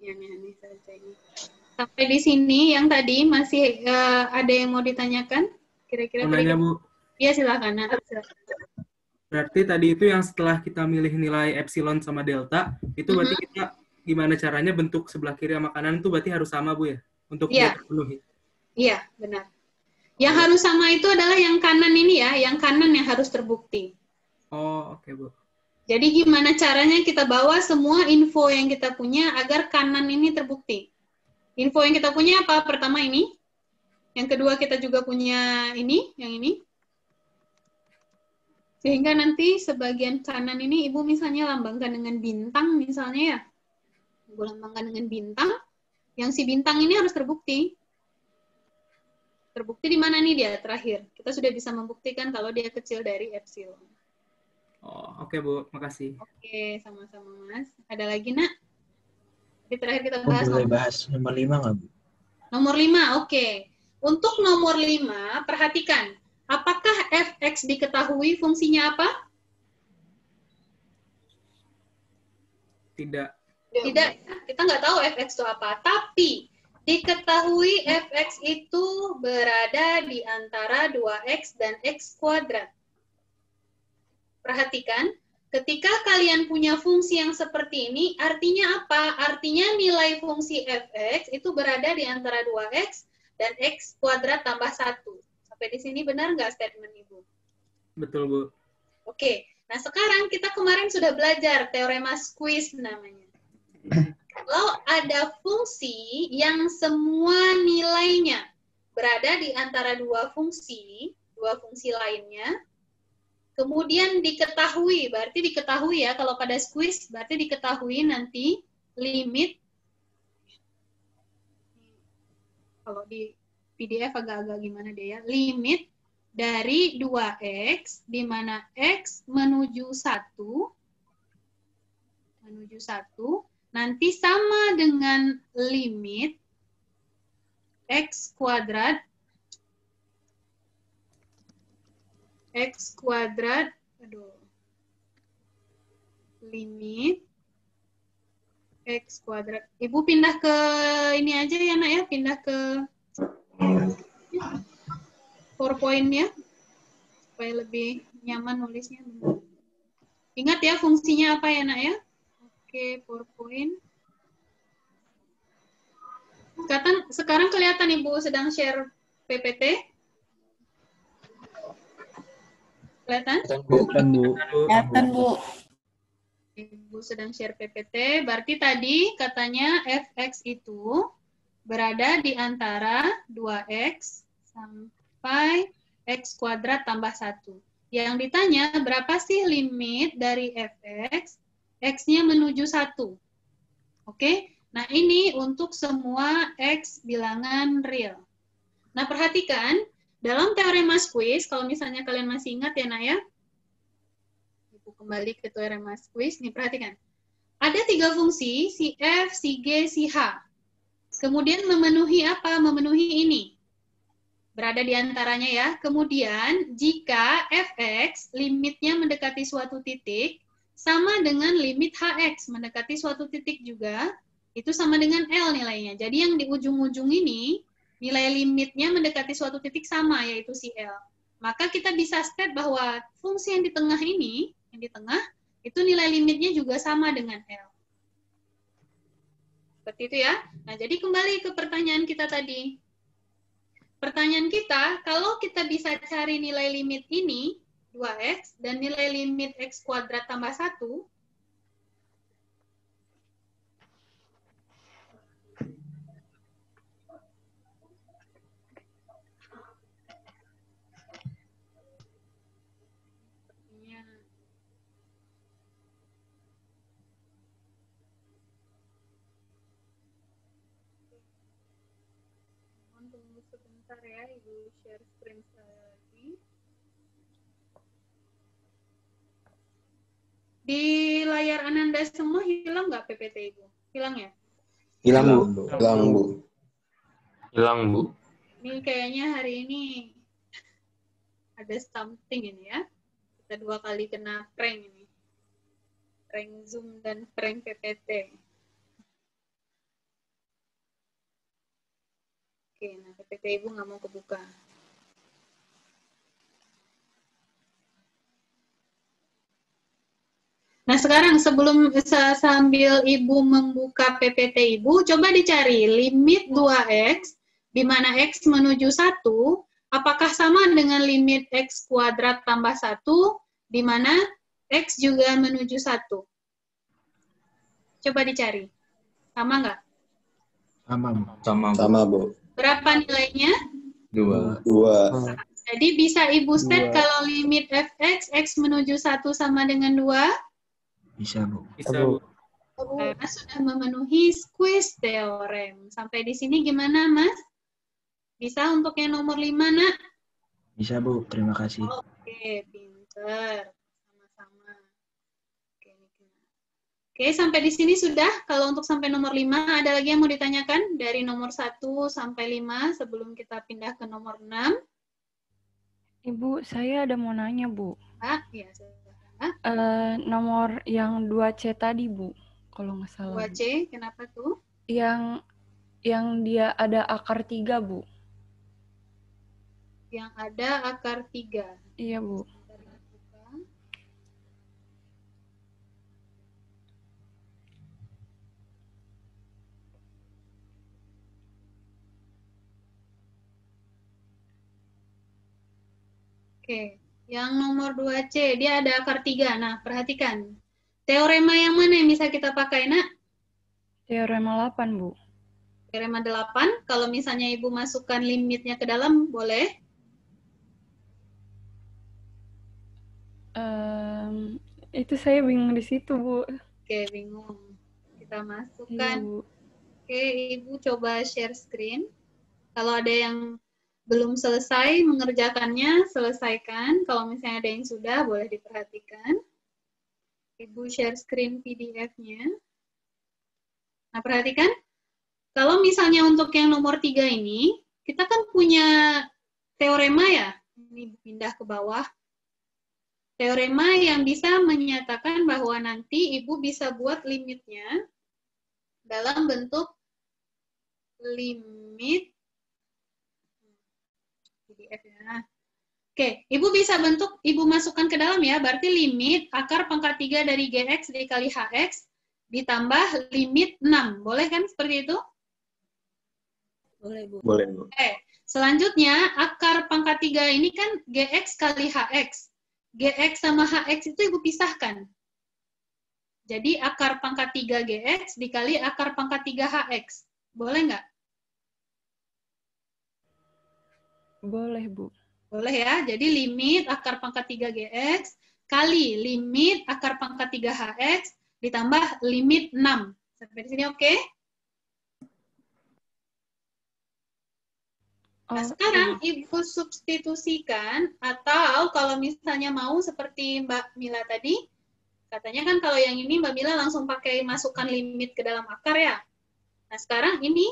Ini saja ini. Sampai di sini yang tadi masih ada yang mau ditanyakan? Kira-kira Mau nanya, Bu. Iya, silakan. Silakan. Berarti tadi itu yang setelah kita milih nilai epsilon sama delta, itu berarti kita gimana caranya bentuk sebelah kiri sama kanan itu berarti harus sama, Bu, ya? Untuk dia terpenuhi. Iya, benar. Yang harus sama itu adalah yang kanan ini ya, yang kanan yang harus terbukti. Oh, oke, Bu. Jadi gimana caranya kita bawa semua info yang kita punya agar kanan ini terbukti. Info yang kita punya apa? Pertama ini. Yang kedua kita juga punya ini, yang ini. Sehingga nanti sebagian kanan ini Ibu misalnya lambangkan dengan bintang misalnya ya. Ibu lambangkan dengan bintang. Yang si bintang ini harus terbukti. Terbukti di mana nih dia terakhir? Kita sudah bisa membuktikan kalau dia kecil dari epsilon. Oh, oke, Bu. Makasih. Oke, sama-sama, Mas. Ada lagi, Nak? Jadi terakhir kita bahas nomor 5 nggak, Bu? Nomor 5, oke. Untuk nomor 5, perhatikan. Apakah fx diketahui fungsinya apa? Tidak. Tidak, kita nggak tahu fx itu apa. Tapi diketahui fx itu berada di antara 2x dan x kuadrat. Perhatikan, ketika kalian punya fungsi yang seperti ini, artinya apa? Artinya nilai fungsi fx itu berada di antara 2x dan x kuadrat tambah 1. Sampai di sini benar nggak statement Ibu? Betul, Bu. Oke, nah sekarang kita kemarin sudah belajar teorema squeeze namanya. Kalau ada fungsi yang semua nilainya berada di antara dua fungsi lainnya, kemudian diketahui, berarti diketahui ya, kalau pada squeeze, berarti diketahui nanti limit, kalau di PDF agak-agak gimana dia ya, limit dari 2x, di mana x menuju 1, nanti sama dengan limit x kuadrat limit x kuadrat. Ibu pindah ke ini aja ya, Nak ya, pindah ke PowerPoint-nya supaya lebih nyaman nulisnya. Ingat ya fungsinya apa ya, Nak ya? Oke, PowerPoint. Sekarang kelihatan Ibu sedang share PPT? Kelihatan? Kelihatan, Bu. Ibu sedang share PPT, berarti tadi katanya fx itu berada di antara 2x sampai x kuadrat tambah 1. Yang ditanya berapa sih limit dari fx, x-nya menuju 1. Oke, nah ini untuk semua x bilangan real. Nah perhatikan, dalam teorema squeeze, kalau misalnya kalian masih ingat ya Nak ya, kembali ke teorema squeeze, nih perhatikan. Ada 3 fungsi, si f, si g, si h. Kemudian memenuhi apa? Memenuhi ini. Berada di antaranya ya. Kemudian jika fx limitnya mendekati suatu titik, sama dengan limit hx mendekati suatu titik juga, itu sama dengan L nilainya. Jadi yang di ujung-ujung ini, nilai limitnya mendekati suatu titik sama, yaitu si L. Maka kita bisa state bahwa fungsi yang di tengah ini, itu nilai limitnya juga sama dengan L. Seperti itu ya. Nah, jadi kembali ke pertanyaan kita tadi. Pertanyaan kita, kalau kita bisa cari nilai limit ini, 2x, dan nilai limit x kuadrat tambah 1, tunggu sebentar ya, Ibu share screen lagi. Di layar Ananda semua hilang nggak PPT Ibu? Hilang ya? Hilang, Bu. Hilang, Bu. Ini kayaknya hari ini ada something ini ya. Kita 2 kali kena prank ini. Prank Zoom dan prank PPT. Oke, nah PPT Ibu nggak mau kebuka. Nah, sekarang sambil Ibu membuka PPT Ibu, coba dicari limit 2X, di mana X menuju 1, apakah sama dengan limit X kuadrat tambah 1, di mana X juga menuju 1. Coba dicari. Sama nggak? Sama, Bu. Berapa nilainya? 2. Jadi bisa Ibu state kalau limit fx, x menuju 1 sama dengan 2? Bisa, Bu. Bisa, Bu. Karena sudah memenuhi squeeze theorem. Sampai di sini gimana, Mas? Bisa untuk yang nomor 5, Nak? Bisa, Bu. Terima kasih. Oke, pinter. Sama-sama. Oke, sampai di sini sudah. Kalau untuk sampai nomor 5, ada lagi yang mau ditanyakan? Dari nomor 1 sampai 5 sebelum kita pindah ke nomor 6. Ibu, saya ada mau nanya, Bu. Ya, Nomor yang 2C tadi, Bu. Kalau nggak salah. 2C, kenapa tuh? Yang dia ada akar 3, Bu. Yang ada akar 3. Iya, Bu. Oke, yang nomor 2C, dia ada akar 3. Nah, perhatikan. Teorema yang mana yang bisa kita pakai, Nak? Teorema 8, Bu. Teorema 8, kalau misalnya Ibu masukkan limitnya ke dalam, boleh? Itu saya bingung di situ, Bu. Oke, bingung. Kita Iya, masukkan. Bu. Oke, Ibu coba share screen. Kalau ada yang belum selesai mengerjakannya, selesaikan. Kalau misalnya ada yang sudah, boleh diperhatikan. Ibu share screen PDF-nya. Nah, perhatikan. Kalau misalnya untuk yang nomor 3 ini, kita kan punya teorema ya. Ini pindah ke bawah. Teorema yang bisa menyatakan bahwa nanti Ibu bisa buat limitnya dalam bentuk limit PDF ya. Oke, Ibu bisa bentuk, Ibu masukkan ke dalam ya, berarti limit akar pangkat 3 dari GX dikali HX ditambah limit 6. Boleh kan seperti itu? Boleh, Bu. Boleh, Bu. Oke, selanjutnya akar pangkat 3 ini kan GX kali HX. GX sama HX itu Ibu pisahkan. Jadi akar pangkat 3 GX dikali akar pangkat 3 HX. Boleh nggak? Boleh, Bu. Boleh ya. Jadi limit akar pangkat 3 GX kali limit akar pangkat 3 HX ditambah limit 6. Sampai di sini oke? Nah, sekarang Ibu substitusikan, atau kalau misalnya mau seperti Mbak Mila tadi, katanya kan kalau yang ini Mbak Mila langsung pakai masukkan limit ke dalam akar ya. Nah, sekarang ini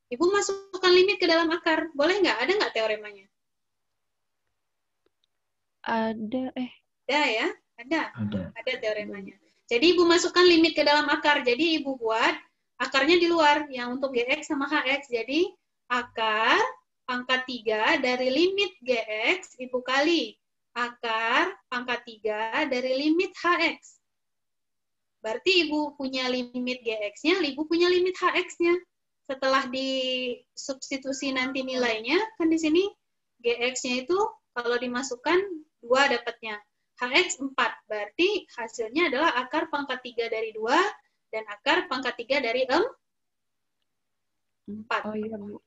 Ibu masukkan limit ke dalam akar. Boleh nggak? Ada nggak teoremanya? Ada, Ada ya? Ada. Ada. Ada teoremanya. Jadi Ibu masukkan limit ke dalam akar. Jadi Ibu buat akarnya di luar, yang untuk GX sama HX. Jadi akar pangkat 3 dari limit GX Ibu kali akar pangkat 3 dari limit HX. Berarti Ibu punya limit GX-nya, Ibu punya limit HX-nya. Setelah disubstitusi nanti nilainya, kan di sini GX-nya itu kalau dimasukkan 2 dapatnya. HX 4, berarti hasilnya adalah akar pangkat 3 dari 2 dan akar pangkat 3 dari 4. Oh iya, Bu.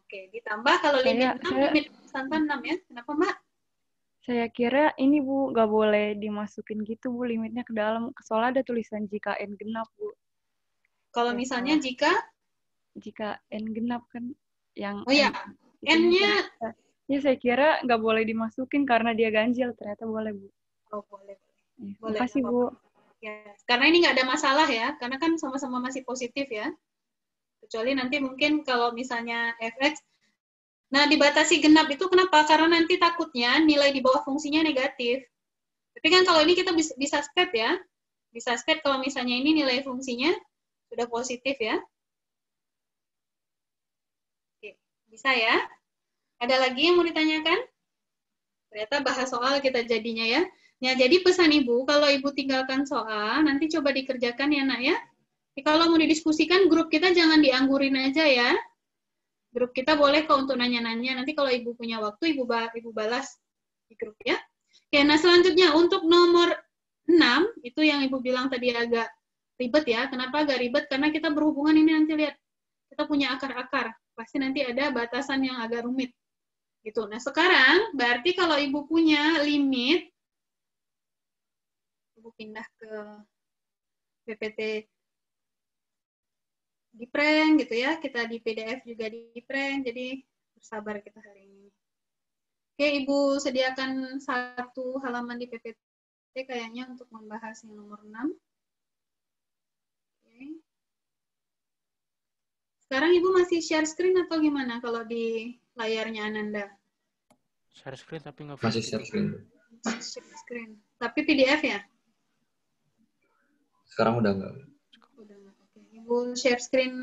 Oke, ditambah kalau limit 6, limit konstanta 6 ya. Kenapa, Mbak? Saya kira ini, Bu, nggak boleh dimasukin gitu, Bu, limitnya ke dalam. Soalnya ada tulisan jika N genap, Bu. Kalau misalnya jika N genap kan yang oh ya, N-nya ya saya kira nggak boleh dimasukin karena dia ganjil, ternyata boleh, Bu. Oh, boleh. Ya, Boleh. makasih, Bu. Ya, karena ini nggak ada masalah ya, karena kan sama-sama masih positif ya. Kecuali nanti mungkin kalau misalnya fx, nah dibatasi genap itu kenapa? Karena nanti takutnya nilai di bawah fungsinya negatif. Tapi kan kalau ini kita bisa state ya, bisa state kalau misalnya ini nilai fungsinya sudah positif ya. Oke. Bisa ya? Ada lagi yang mau ditanyakan? Ternyata bahas soal kita jadinya ya. Ya, jadi pesan Ibu, kalau Ibu tinggalkan soal, nanti coba dikerjakan ya nak ya. Jadi, kalau mau didiskusikan, grup kita jangan dianggurin aja ya. Grup kita boleh kok untuk nanya-nanya. Nanti kalau Ibu punya waktu, Ibu balas di grup ya. Oke, nah selanjutnya untuk nomor 6, itu yang Ibu bilang tadi agak ribet ya. Kenapa agak ribet? Karena kita berhubungan ini nanti lihat. Kita punya akar-akar. Pasti nanti ada batasan yang agak rumit. Gitu. Nah, sekarang berarti kalau Ibu punya limit, Ibu pindah ke PPT di prank gitu ya. Kita di PDF juga di prank. Jadi bersabar kita hari ini. Oke, Ibu sediakan satu halaman di PPT kayaknya untuk membahas yang nomor 6. Oke. Sekarang Ibu masih share screen atau gimana kalau di layarnya Ananda? Share screen tapi nggak Masih share screen. Share screen. Tapi PDF ya? Sekarang udah enggak. Udah nggak. Oke. Ibu share screen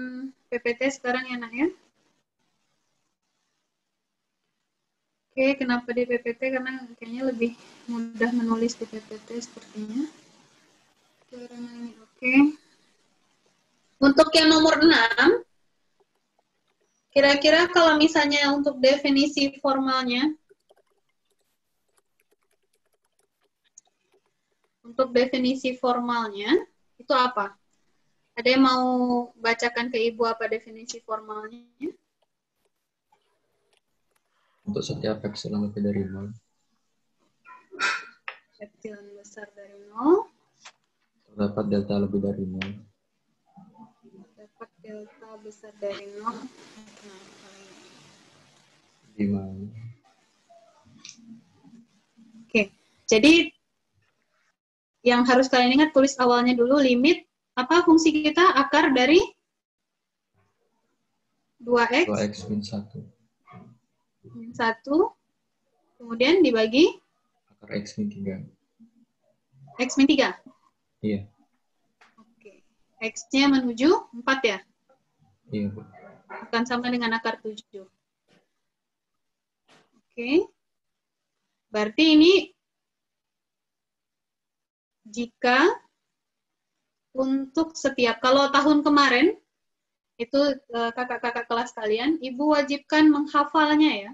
PPT sekarang ya nak ya? Oke, kenapa di PPT? Karena kayaknya lebih mudah menulis di PPT sepertinya. Oke. Untuk yang nomor 6, kira-kira kalau misalnya untuk definisi formalnya, itu apa? Ada yang mau bacakan ke Ibu apa definisi formalnya? Untuk setiap epsilon lebih dari 0, Epsilon besar dari 0, terdapat delta lebih dari 0, dapat delta besar dari 0. di mana Oke, jadi yang harus kalian ingat, tulis awalnya dulu limit, apa fungsi kita? Akar dari 2x 2x min 1, min 1, kemudian dibagi akar x min 3. x min 3. Iya, Oke, x-nya menuju 4 ya? iya Bu. Akan sama dengan akar 7. Oke, berarti ini jika untuk setiap, kalau tahun kemarin, itu kakak-kakak kelas kalian, Ibu wajibkan menghafalnya ya.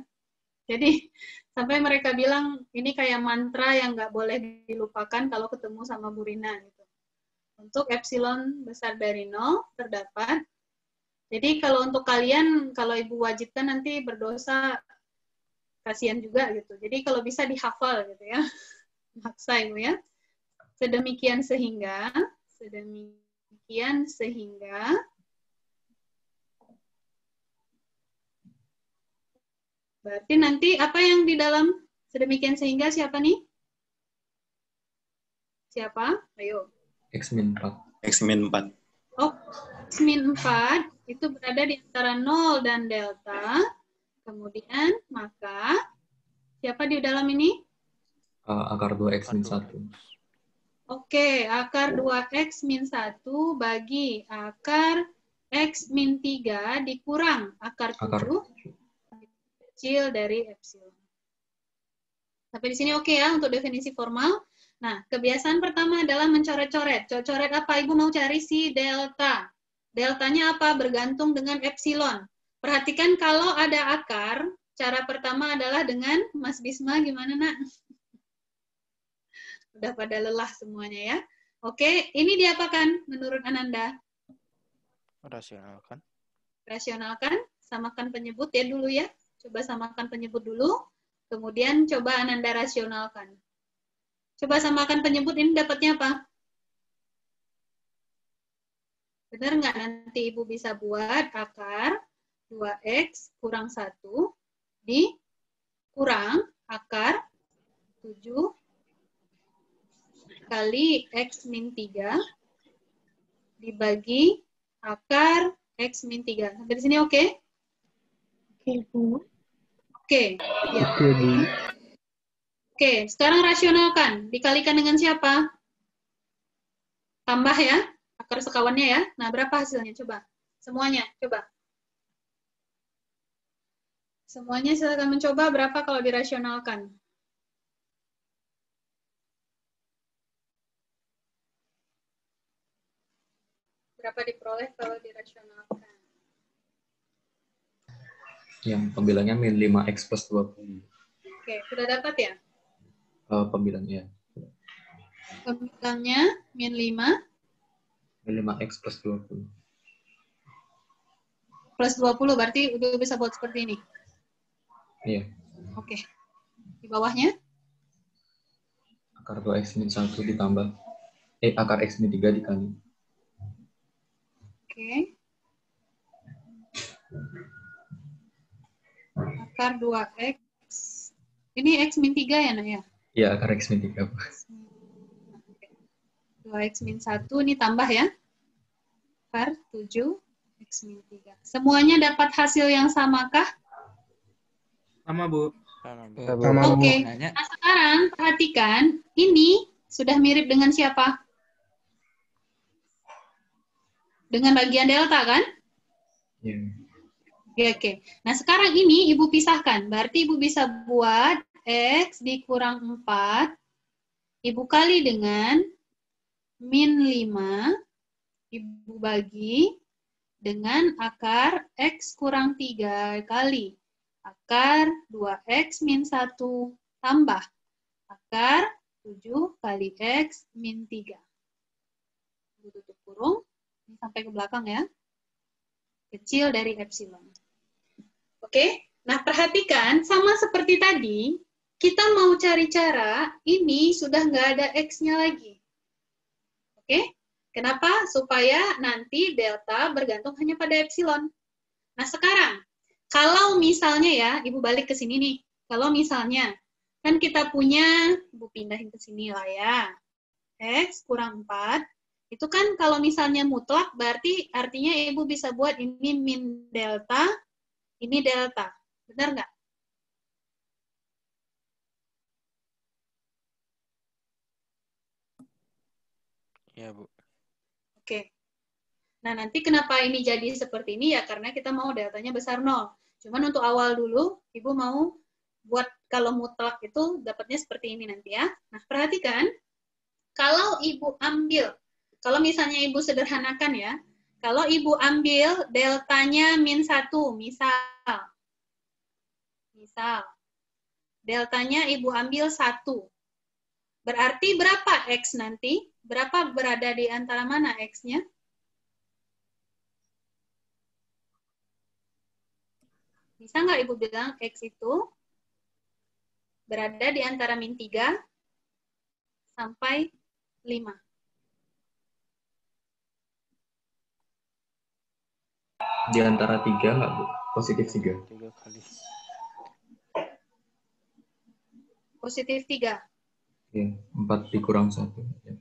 Jadi sampai mereka bilang ini kayak mantra yang nggak boleh dilupakan kalau ketemu sama Bu Rina gitu. Untuk epsilon besar dari 0 terdapat. Jadi kalau untuk kalian, kalau Ibu wajibkan nanti berdosa, kasihan juga gitu. Jadi kalau bisa dihafal gitu ya. Maksa Ibu ya. Sedemikian sehingga berarti nanti apa yang di dalam sedemikian sehingga siapa nih? Siapa? Ayo. X min 4. X min 4. Oh, X min 4 itu berada di antara 0 dan delta. Kemudian, maka siapa di dalam ini? Akar 2x min 1. Oke, akar 2x min 1 bagi akar x min 3 dikurang akar 7 kecil dari epsilon. Sampai di sini oke ya untuk definisi formal. Nah, kebiasaan pertama adalah mencoret-coret. Coret apa? Ibu mau cari si delta. Deltanya apa? Bergantung dengan epsilon. Perhatikan kalau ada akar, cara pertama adalah dengan Mas Bisma, gimana nak? Udah pada lelah semuanya ya. Oke, ini diapakan menurut Ananda? Rasionalkan. Rasionalkan, samakan penyebut ya dulu ya. Coba samakan penyebut dulu, kemudian coba Ananda rasionalkan. Coba samakan penyebut, ini dapatnya apa? Benar nggak? Nanti Ibu bisa buat akar 2x kurang 1 dikurang akar 7 kali x min 3 dibagi akar x min 3. Sampai di sini oke? Oke, Bu. Oke. Ya. Oke, Bu. Oke, sekarang rasionalkan. Dikalikan dengan siapa? Tambah ya, akar sekawannya ya. Nah, berapa hasilnya? Coba. Semuanya, coba. Semuanya silakan mencoba berapa kalau dirasionalkan. Berapa diperoleh kalau dirasionalkan? Yang pembilangnya min 5x plus 20. Oke, sudah dapat ya? Pembilangnya. Pembilangnya min 5 Min 5x plus 20. plus 20, berarti udah bisa buat seperti ini. Iya. Oke. Di bawahnya? Akar 2x min 1 ditambah. Akar x min 3 dikali. Oke. Akar 2x. Ini x min 3 ya, Nak ya? Iya, akar x min 3. 2x min 1, ini tambah ya. Akar 7 x min 3. Semuanya dapat hasil yang samakah? Sama, Bu. Sama, Bu. Sama, Bu. Oke. Nah, sekarang perhatikan, ini sudah mirip dengan siapa? Dengan bagian delta, kan? Iya. Oke. Nah, sekarang ini Ibu pisahkan. Berarti Ibu bisa buat X dikurang 4, Ibu kali dengan min 5, Ibu bagi dengan akar X kurang 3 kali. Akar 2X min 1 tambah akar 7 kali X min 3. Ibu tutup kurung. Ini sampai ke belakang ya. Kecil dari epsilon. Oke, nah perhatikan sama seperti tadi, kita mau cari cara, ini sudah nggak ada X-nya lagi. Oke, kenapa? Supaya nanti delta bergantung hanya pada epsilon. Nah sekarang, kalau misalnya ya, Ibu balik ke sini nih, kalau misalnya, kan kita punya, Ibu pindahin ke sini lah ya, X kurang 4, itu kan kalau misalnya mutlak, berarti artinya Ibu bisa buat ini min delta, ini delta. Benar nggak? Iya, Bu. Oke. Nah, nanti kenapa ini jadi seperti ini? Ya karena kita mau deltanya besar 0. Cuman untuk awal dulu, Ibu mau buat kalau mutlak itu dapatnya seperti ini nanti ya. Nah, perhatikan. Kalau Ibu ambil, kalau misalnya Ibu sederhanakan ya, kalau Ibu ambil deltanya min 1, misal, deltanya Ibu ambil 1. Berarti berapa X nanti? Berapa berada di antara mana X-nya? Bisa nggak Ibu bilang X itu berada di antara min 3 sampai 5? Di antara 3 nggak, Bu? Positif 3. 3 kali. Positif 3. Iya, 4 dikurang 1. Ya.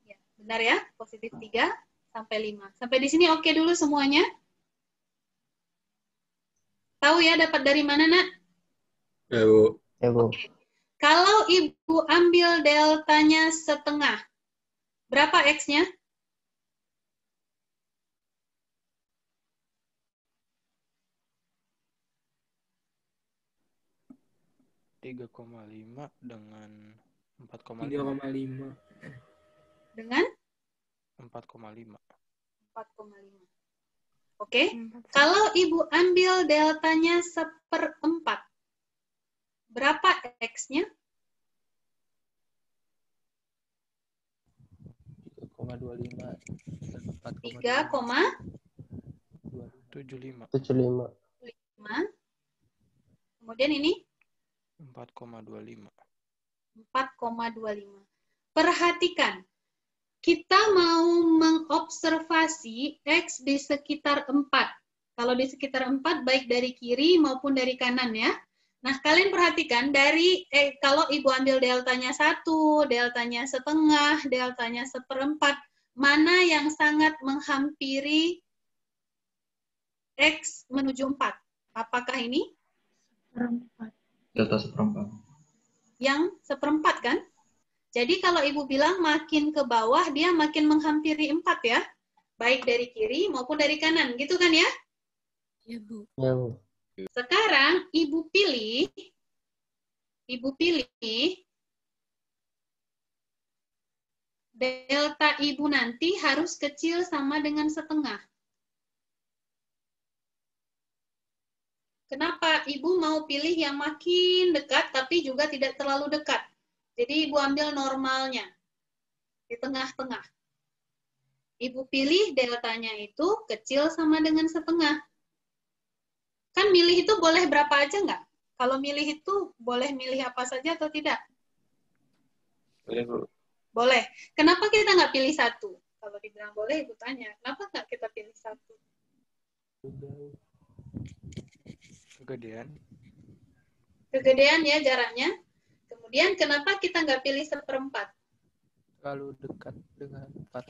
Ya, benar ya? Positif 3 sampai 5. Sampai di sini oke dulu semuanya? Tahu ya dapat dari mana, Nak? Ya, Bu. Ya, Bu. Kalau Ibu ambil deltanya setengah, berapa X-nya? 3,5 dengan 4,5. 3,5. Dengan 4,5. 4,5. Oke. Kalau Ibu ambil deltanya 1/4, berapa X-nya? 3,25 dan 75. 4,75. Kemudian ini 4,25. 4,25. Perhatikan, kita mau mengobservasi X di sekitar 4. Kalau di sekitar 4, baik dari kiri maupun dari kanan ya. Nah, kalian perhatikan, dari kalau Ibu ambil deltanya 1, deltanya setengah, deltanya 1/4, mana yang sangat menghampiri X menuju 4? Apakah ini? Delta 1/4. Yang 1/4 kan? Jadi kalau Ibu bilang makin ke bawah, dia makin menghampiri 4 ya. Baik dari kiri maupun dari kanan. Gitu kan ya? Ya, Bu. Ya, Bu. Sekarang Ibu pilih delta Ibu nanti harus kecil sama dengan setengah. Kenapa? Ibu mau pilih yang makin dekat, tapi juga tidak terlalu dekat. Jadi Ibu ambil normalnya, di tengah-tengah. Ibu pilih deltanya itu kecil sama dengan setengah. Kan milih itu boleh berapa aja nggak? Kalau milih itu boleh milih apa saja atau tidak? Boleh, Bu. Boleh. Kenapa kita nggak pilih satu? Kalau dibilang boleh, Ibu tanya, kenapa nggak kita pilih satu? Kegedean. Kegedean ya jaraknya. Kemudian kenapa kita nggak pilih 1/4? Terlalu dekat dengan 4.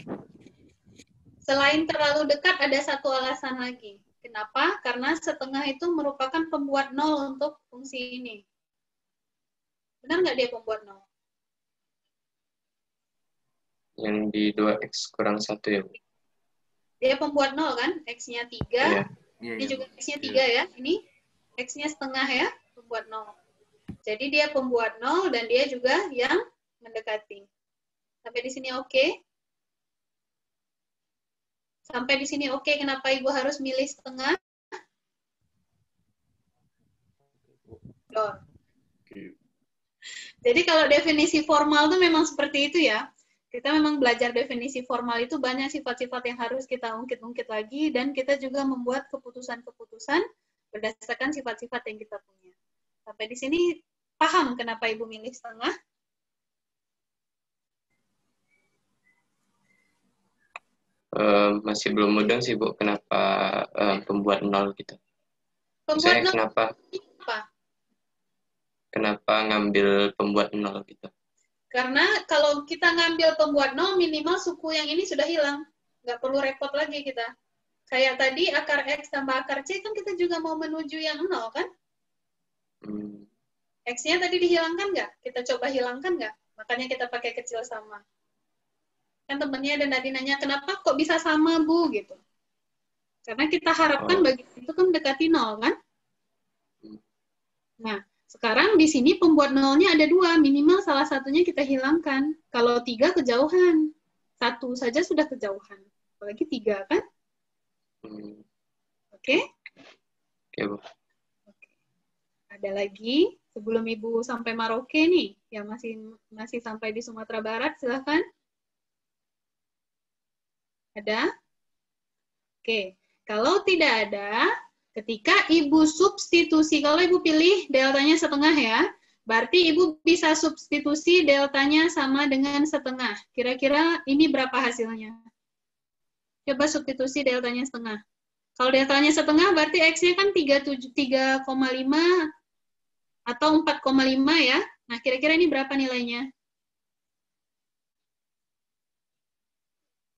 Selain terlalu dekat, ada satu alasan lagi. Kenapa? Karena setengah itu merupakan pembuat nol untuk fungsi ini. Benar nggak dia pembuat nol? Yang di 2x kurang 1 ya, Bu? Dia pembuat nol kan? X-nya 3. Iya. Ini juga X-nya 3 ya. Ini X-nya setengah ya, pembuat nol. Jadi dia pembuat nol dan dia juga yang mendekati. Sampai di sini oke? Sampai di sini oke, kenapa Ibu harus milih setengah? Jadi kalau definisi formal itu memang seperti itu ya. Kita memang belajar definisi formal itu banyak sifat-sifat yang harus kita ungkit-ungkit lagi, dan kita juga membuat keputusan-keputusan berdasarkan sifat-sifat yang kita punya. Sampai di sini paham kenapa Ibu milih setengah? Masih belum mudeng sih, Bu, kenapa pembuat nol gitu. Pembuat Misalnya nol apa? kenapa ngambil pembuat nol gitu. Karena kalau kita ngambil pembuat nol, minimal suku yang ini sudah hilang. Nggak perlu repot lagi kita. Kayak tadi akar X tambah akar C, kan kita juga mau menuju yang nol kan? X-nya tadi dihilangkan nggak? Kita coba hilangkan nggak? Makanya kita pakai kecil sama. Kan temennya dan tadi nanya, kenapa kok bisa sama, Bu? Gitu. Karena kita harapkan bagian itu kan mendekati nol kan? Nah, sekarang di sini pembuat nolnya ada 2, minimal salah satunya kita hilangkan. Kalau 3 kejauhan, 1 saja sudah kejauhan, apalagi 3 kan? Oke? Oke, Bu. Oke. Ada lagi sebelum Ibu sampai Maroke nih, yang masih sampai di Sumatera Barat, silahkan. Ada? Oke. Kalau tidak ada, ketika Ibu substitusi, kalau Ibu pilih deltanya setengah ya, berarti Ibu bisa substitusi deltanya sama dengan setengah. Kira-kira ini berapa hasilnya? Coba substitusi deltanya setengah. Kalau deltanya setengah, berarti X-nya kan 3,5 atau 4,5 ya. Nah, kira-kira ini berapa nilainya?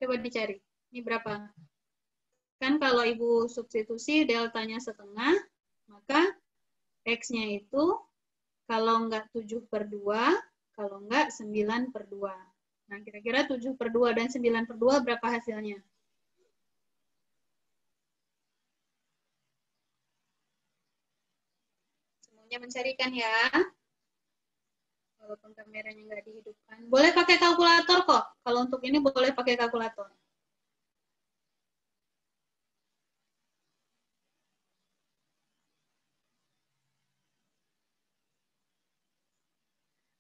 Coba dicari. Ini berapa? Kan kalau Ibu substitusi deltanya setengah, maka X-nya itu kalau enggak 7/2, kalau enggak 9/2. Nah, kira-kira 7/2 dan 9/2 berapa hasilnya? Semuanya mencarikan ya. Walaupun kameranya enggak dihidupkan. Boleh pakai kalkulator kok. Kalau untuk ini boleh pakai kalkulator.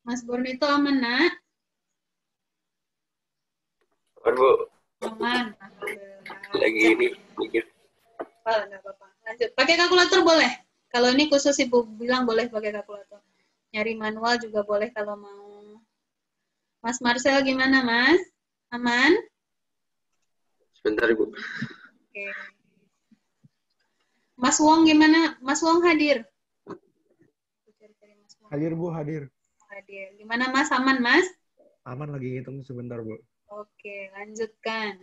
Mas Bornito aman, nak? Aman, Bu. Aman. Lagi ini mikir. Oh, enggak apa-apa. Lanjut. Pakai kalkulator boleh. Kalau ini khusus Ibu bilang boleh pakai kalkulator. Nyari manual juga boleh kalau mau. Mas Marcel gimana, Mas? Aman? Sebentar, Bu. Oke. Mas Wong gimana? Mas Wong hadir? Hadir, Bu, hadir. Hadir. Gimana, Mas? Aman, Mas? Aman, lagi ngitung sebentar, Bu. Oke, lanjutkan.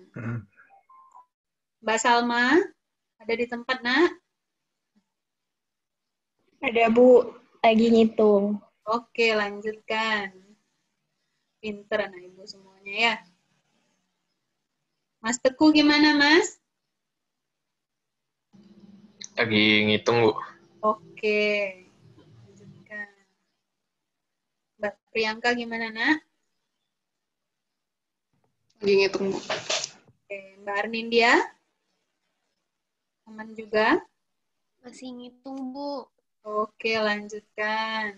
Mbak Salma, ada di tempat, nak? Ada, Bu. Lagi ngitung. Oke, lanjutkan. Pinter anak Ibu semuanya ya. Mas Teguh gimana, Mas? Lagi ngitung, Bu. Oke. Lanjutkan. Mbak Priyanka gimana, Nak? Lagi ngitung, Bu. Oke. Mbak Arnindia? Aman juga? Masih ngitung, Bu. Oke, lanjutkan.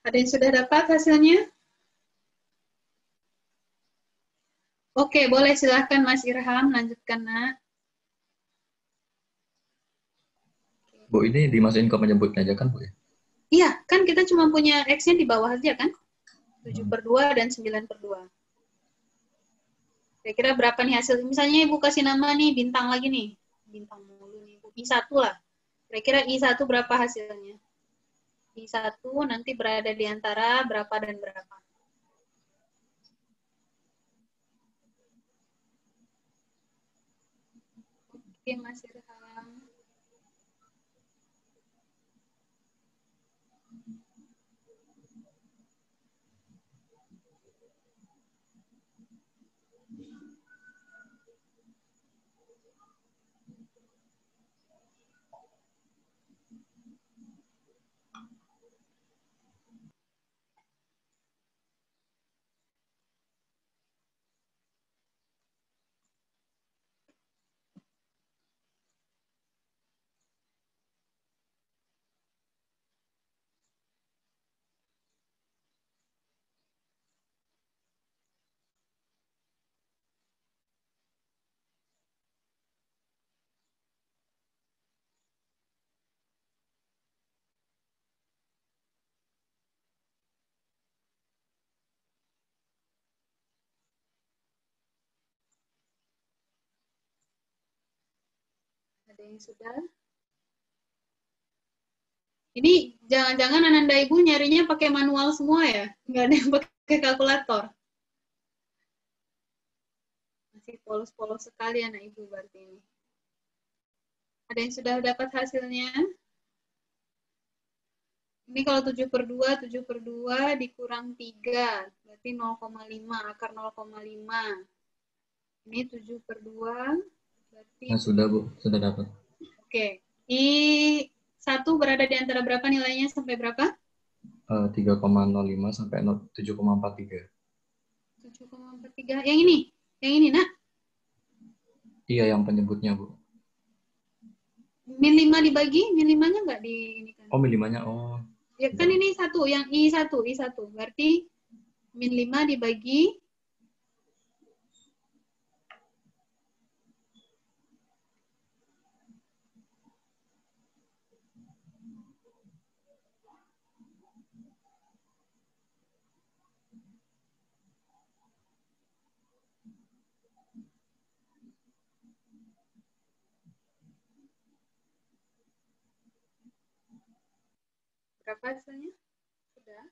Ada yang sudah dapat hasilnya? Oke, boleh silahkan Mas Irham, lanjutkan, Nak. Bu, ini dimasukin ke penyebutnya aja kan, Bu? Ya? Iya, kan kita cuma punya X-nya di bawah aja kan? 7/2 dan 9/2. Kira-kira berapa nih hasil? Misalnya Ibu kasih nama nih, bintang lagi nih. Bintang mulu nih, Ibu. I1 lah. Kira-kira I1 berapa hasilnya? I1 nanti berada di antara berapa dan berapa? Oke, Mas Irham. Ada yang sudah? Ini jangan-jangan Ananda Ibu nyarinya pakai manual semua ya? Nggak ada yang pakai kalkulator? Masih polos-polos sekali anak Ibu berarti ini. Ada yang sudah dapat hasilnya? Ini kalau 7/2, 7/2 dikurang 3, berarti 0,5, akar 0,5. Ini 7/2, berarti... Nah, sudah, Bu. Sudah dapat. Oke. I1 berada di antara berapa nilainya sampai berapa? 3,05 sampai 7,43. 7,43. Yang ini? Yang ini, Nak? Iya, yang penyebutnya, Bu. Min 5 dibagi, min 5-nya nggak di ini kan? Oh, min 5-nya. Oh. Ya kan ini satu, yang I1. Berarti min 5 dibagi berapa hasilnya? Sudah?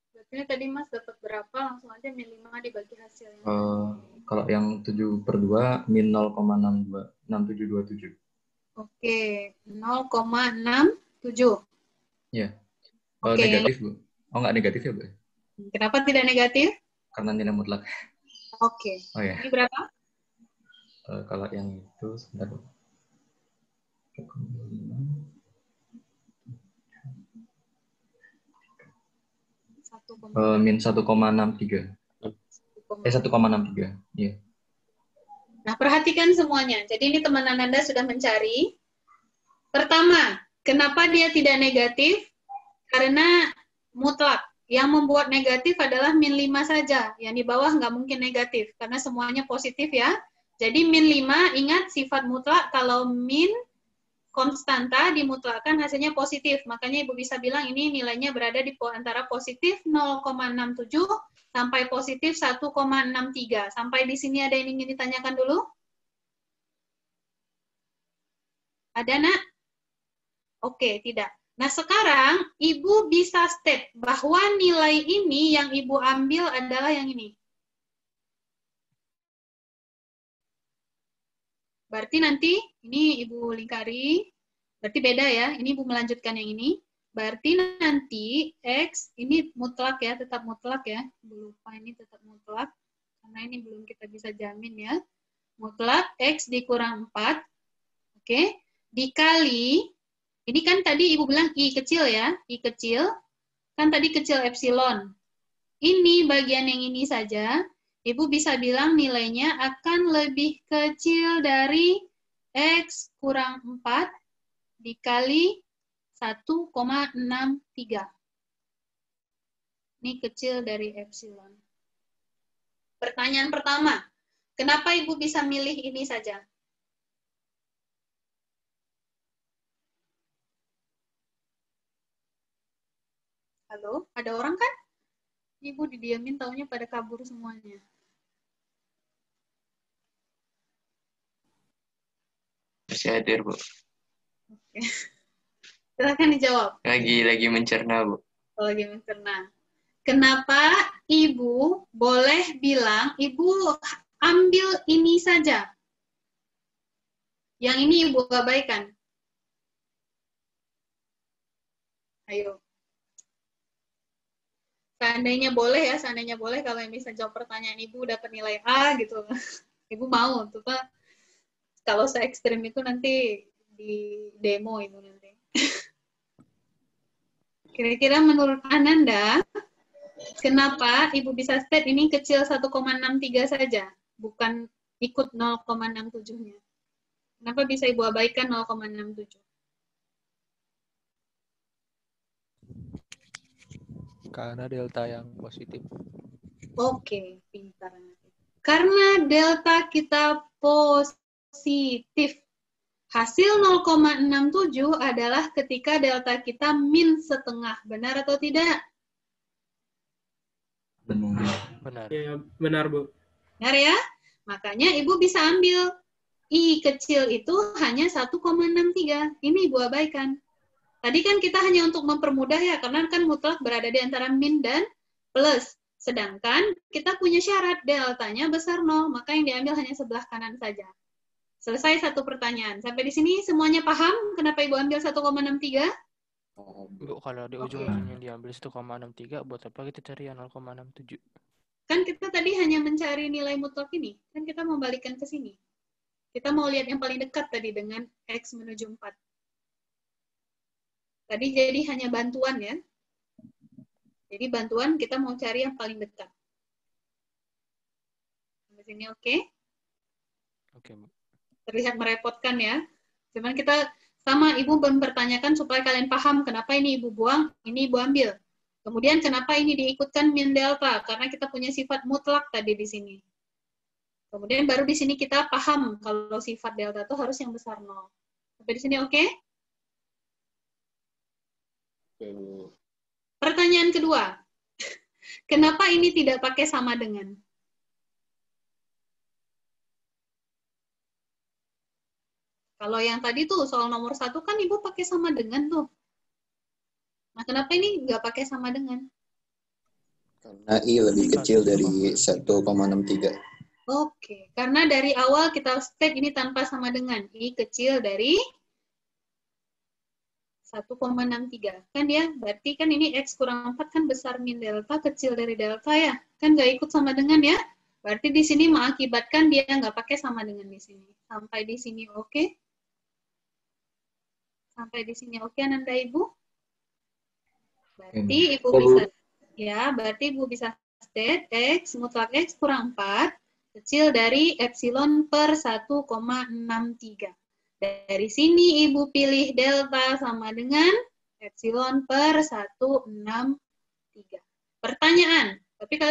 Berarti tadi Mas dapat berapa? Langsung aja min 5 dibagi hasilnya. Kalau yang 7/2 min 0,6727. Oke, 0,67. Iya. Oke. Negatif, Bu. Oh, nggak negatif ya, Bu? Kenapa tidak negatif? Karena nilai mutlak. Oke. Oh ya. Ini berapa? Kalau yang itu sebentar, Bu. Min 1,63. 1,63. Iya. Nah, perhatikan semuanya. Jadi ini teman Anda sudah mencari. Pertama, kenapa dia tidak negatif? Karena mutlak. Yang membuat negatif adalah min 5 saja. Yang di bawah nggak mungkin negatif, karena semuanya positif ya. Jadi min 5, ingat sifat mutlak, kalau min konstanta dimutlakkan hasilnya positif. Makanya Ibu bisa bilang ini nilainya berada di antara positif 0,67 sampai positif 1,63. Sampai di sini ada yang ingin ditanyakan dulu? Ada, Nak? Oke, tidak. Nah, sekarang Ibu bisa step bahwa nilai ini yang Ibu ambil adalah yang ini. Berarti nanti, ini Ibu lingkari, Berarti beda ya. Ini Ibu melanjutkan yang ini. Berarti nanti X ini mutlak ya, tetap mutlak ya. Ibu lupa ini tetap mutlak. Karena ini belum kita bisa jamin ya. Mutlak X dikurang 4. Oke. Dikali, ini kan tadi Ibu bilang I kecil ya. I kecil. Kan tadi kecil epsilon. Ini bagian yang ini saja. Ibu bisa bilang nilainya akan lebih kecil dari X kurang 4 dikali 1,63. Ini kecil dari epsilon. Pertanyaan pertama, kenapa Ibu bisa milih ini saja? Halo, ada orang kan? Ibu didiamin, taunya pada kabur semuanya. Masih hadir, Bu. Oke. Silahkan dijawab. Lagi mencerna, Bu. Oh, lagi mencerna. Kenapa Ibu boleh bilang, Ibu ambil ini saja? Yang ini Ibu abaikan. Ayo. Seandainya boleh ya, seandainya boleh kalau yang bisa jawab pertanyaan Ibu dapat nilai A gitu. Ibu mau, tuh Pak. Kalau se ekstrim itu nanti di demo Ibu nanti. Kira-kira menurut Ananda, kenapa Ibu bisa state ini kecil 1,63 saja, bukan ikut 0,67-nya? Kenapa bisa Ibu abaikan 0,67? Karena delta yang positif. Oke, pintar. Karena delta kita positif. Hasil 0,67 adalah ketika delta kita min setengah. Benar atau tidak? Benar. Ya, benar, Bu. Benar ya? Makanya Ibu bisa ambil I kecil itu hanya 1,63. Ini Ibu abaikan. Tadi kan kita hanya untuk mempermudah ya, karena kan mutlak berada di antara min dan plus. Sedangkan kita punya syarat deltanya besar 0, maka yang diambil hanya sebelah kanan saja. Selesai satu pertanyaan. Sampai di sini semuanya paham kenapa Ibu ambil 1,63? Bu, kalau di ujung-ujungnya diambil 1,63, buat apa kita cari yang 0,67? Kan kita tadi hanya mencari nilai mutlak ini. Kan kita mau balikkan ke sini. Kita mau lihat yang paling dekat tadi dengan X menuju 4. Tadi jadi hanya bantuan ya. Jadi bantuan kita mau cari yang paling dekat. Sampai sini oke? Oke, Bu. Terlihat merepotkan ya. Cuman kita sama Ibu mempertanyakan supaya kalian paham kenapa ini Ibu buang, ini Ibu ambil. Kemudian kenapa ini diikutkan min delta? Karena kita punya sifat mutlak tadi di sini. Kemudian baru di sini kita paham kalau sifat delta itu harus yang besar 0. Sampai di sini oke? Pertanyaan kedua. Kenapa ini tidak pakai sama dengan? Kalau yang tadi tuh soal nomor 1 kan Ibu pakai sama dengan tuh. Nah, kenapa ini nggak pakai sama dengan? Karena I lebih kecil dari 1,63. Oke, karena dari awal kita state ini tanpa sama dengan. I kecil dari 1,63. Kan ya, berarti kan ini X kurang 4 kan besar min delta, kecil dari delta ya. Kan nggak ikut sama dengan ya. Berarti di sini mengakibatkan dia nggak pakai sama dengan di sini. Sampai di sini oke? Sampai di sini oke, Ananda Ibu? Berarti Ibu bisa berarti Ibu bisa state X mutlak X kurang 4 kecil dari epsilon per 1,63. Dari sini Ibu pilih delta sama dengan epsilon per 1,63. Pertanyaan, tapi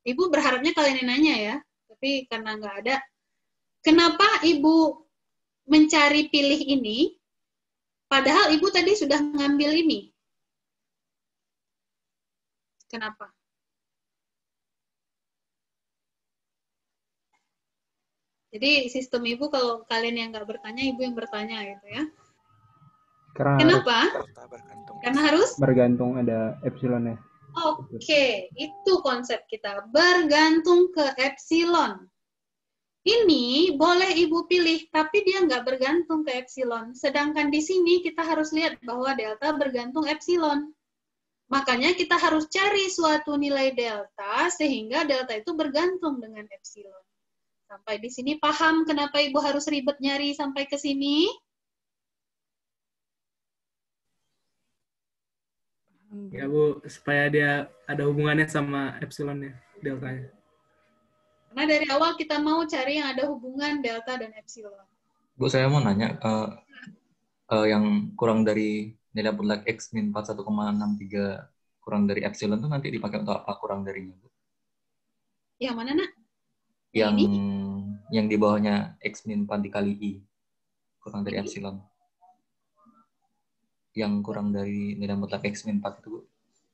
Ibu berharapnya kalian yang nanya ya, tapi karena nggak ada. Kenapa Ibu mencari pilih ini? Padahal Ibu tadi sudah ngambil ini. Kenapa? Jadi sistem Ibu kalau kalian yang nggak bertanya, Ibu yang bertanya gitu ya. Kenapa? Karena harus? Bergantung ada epsilonnya. Oke, itu konsep kita. Bergantung ke epsilon. Ini boleh Ibu pilih, tapi dia nggak bergantung ke epsilon. Sedangkan di sini kita harus lihat bahwa delta bergantung epsilon. Makanya kita harus cari suatu nilai delta sehingga delta itu bergantung dengan epsilon. Sampai di sini paham kenapa Ibu harus ribet nyari sampai ke sini? Ya Bu, supaya dia ada hubungannya sama epsilonnya, deltanya. Karena dari awal kita mau cari yang ada hubungan delta dan epsilon. Bu, saya mau nanya, yang kurang dari nilai mutlak X min 41,63 kurang dari epsilon itu nanti dipakai untuk apa kurang darinya, Bu? Yang mana, Nak? Yang di bawahnya X min 4 dikali I, kurang dari epsilon. Yang kurang dari nilai mutlak X min 4 itu, Bu.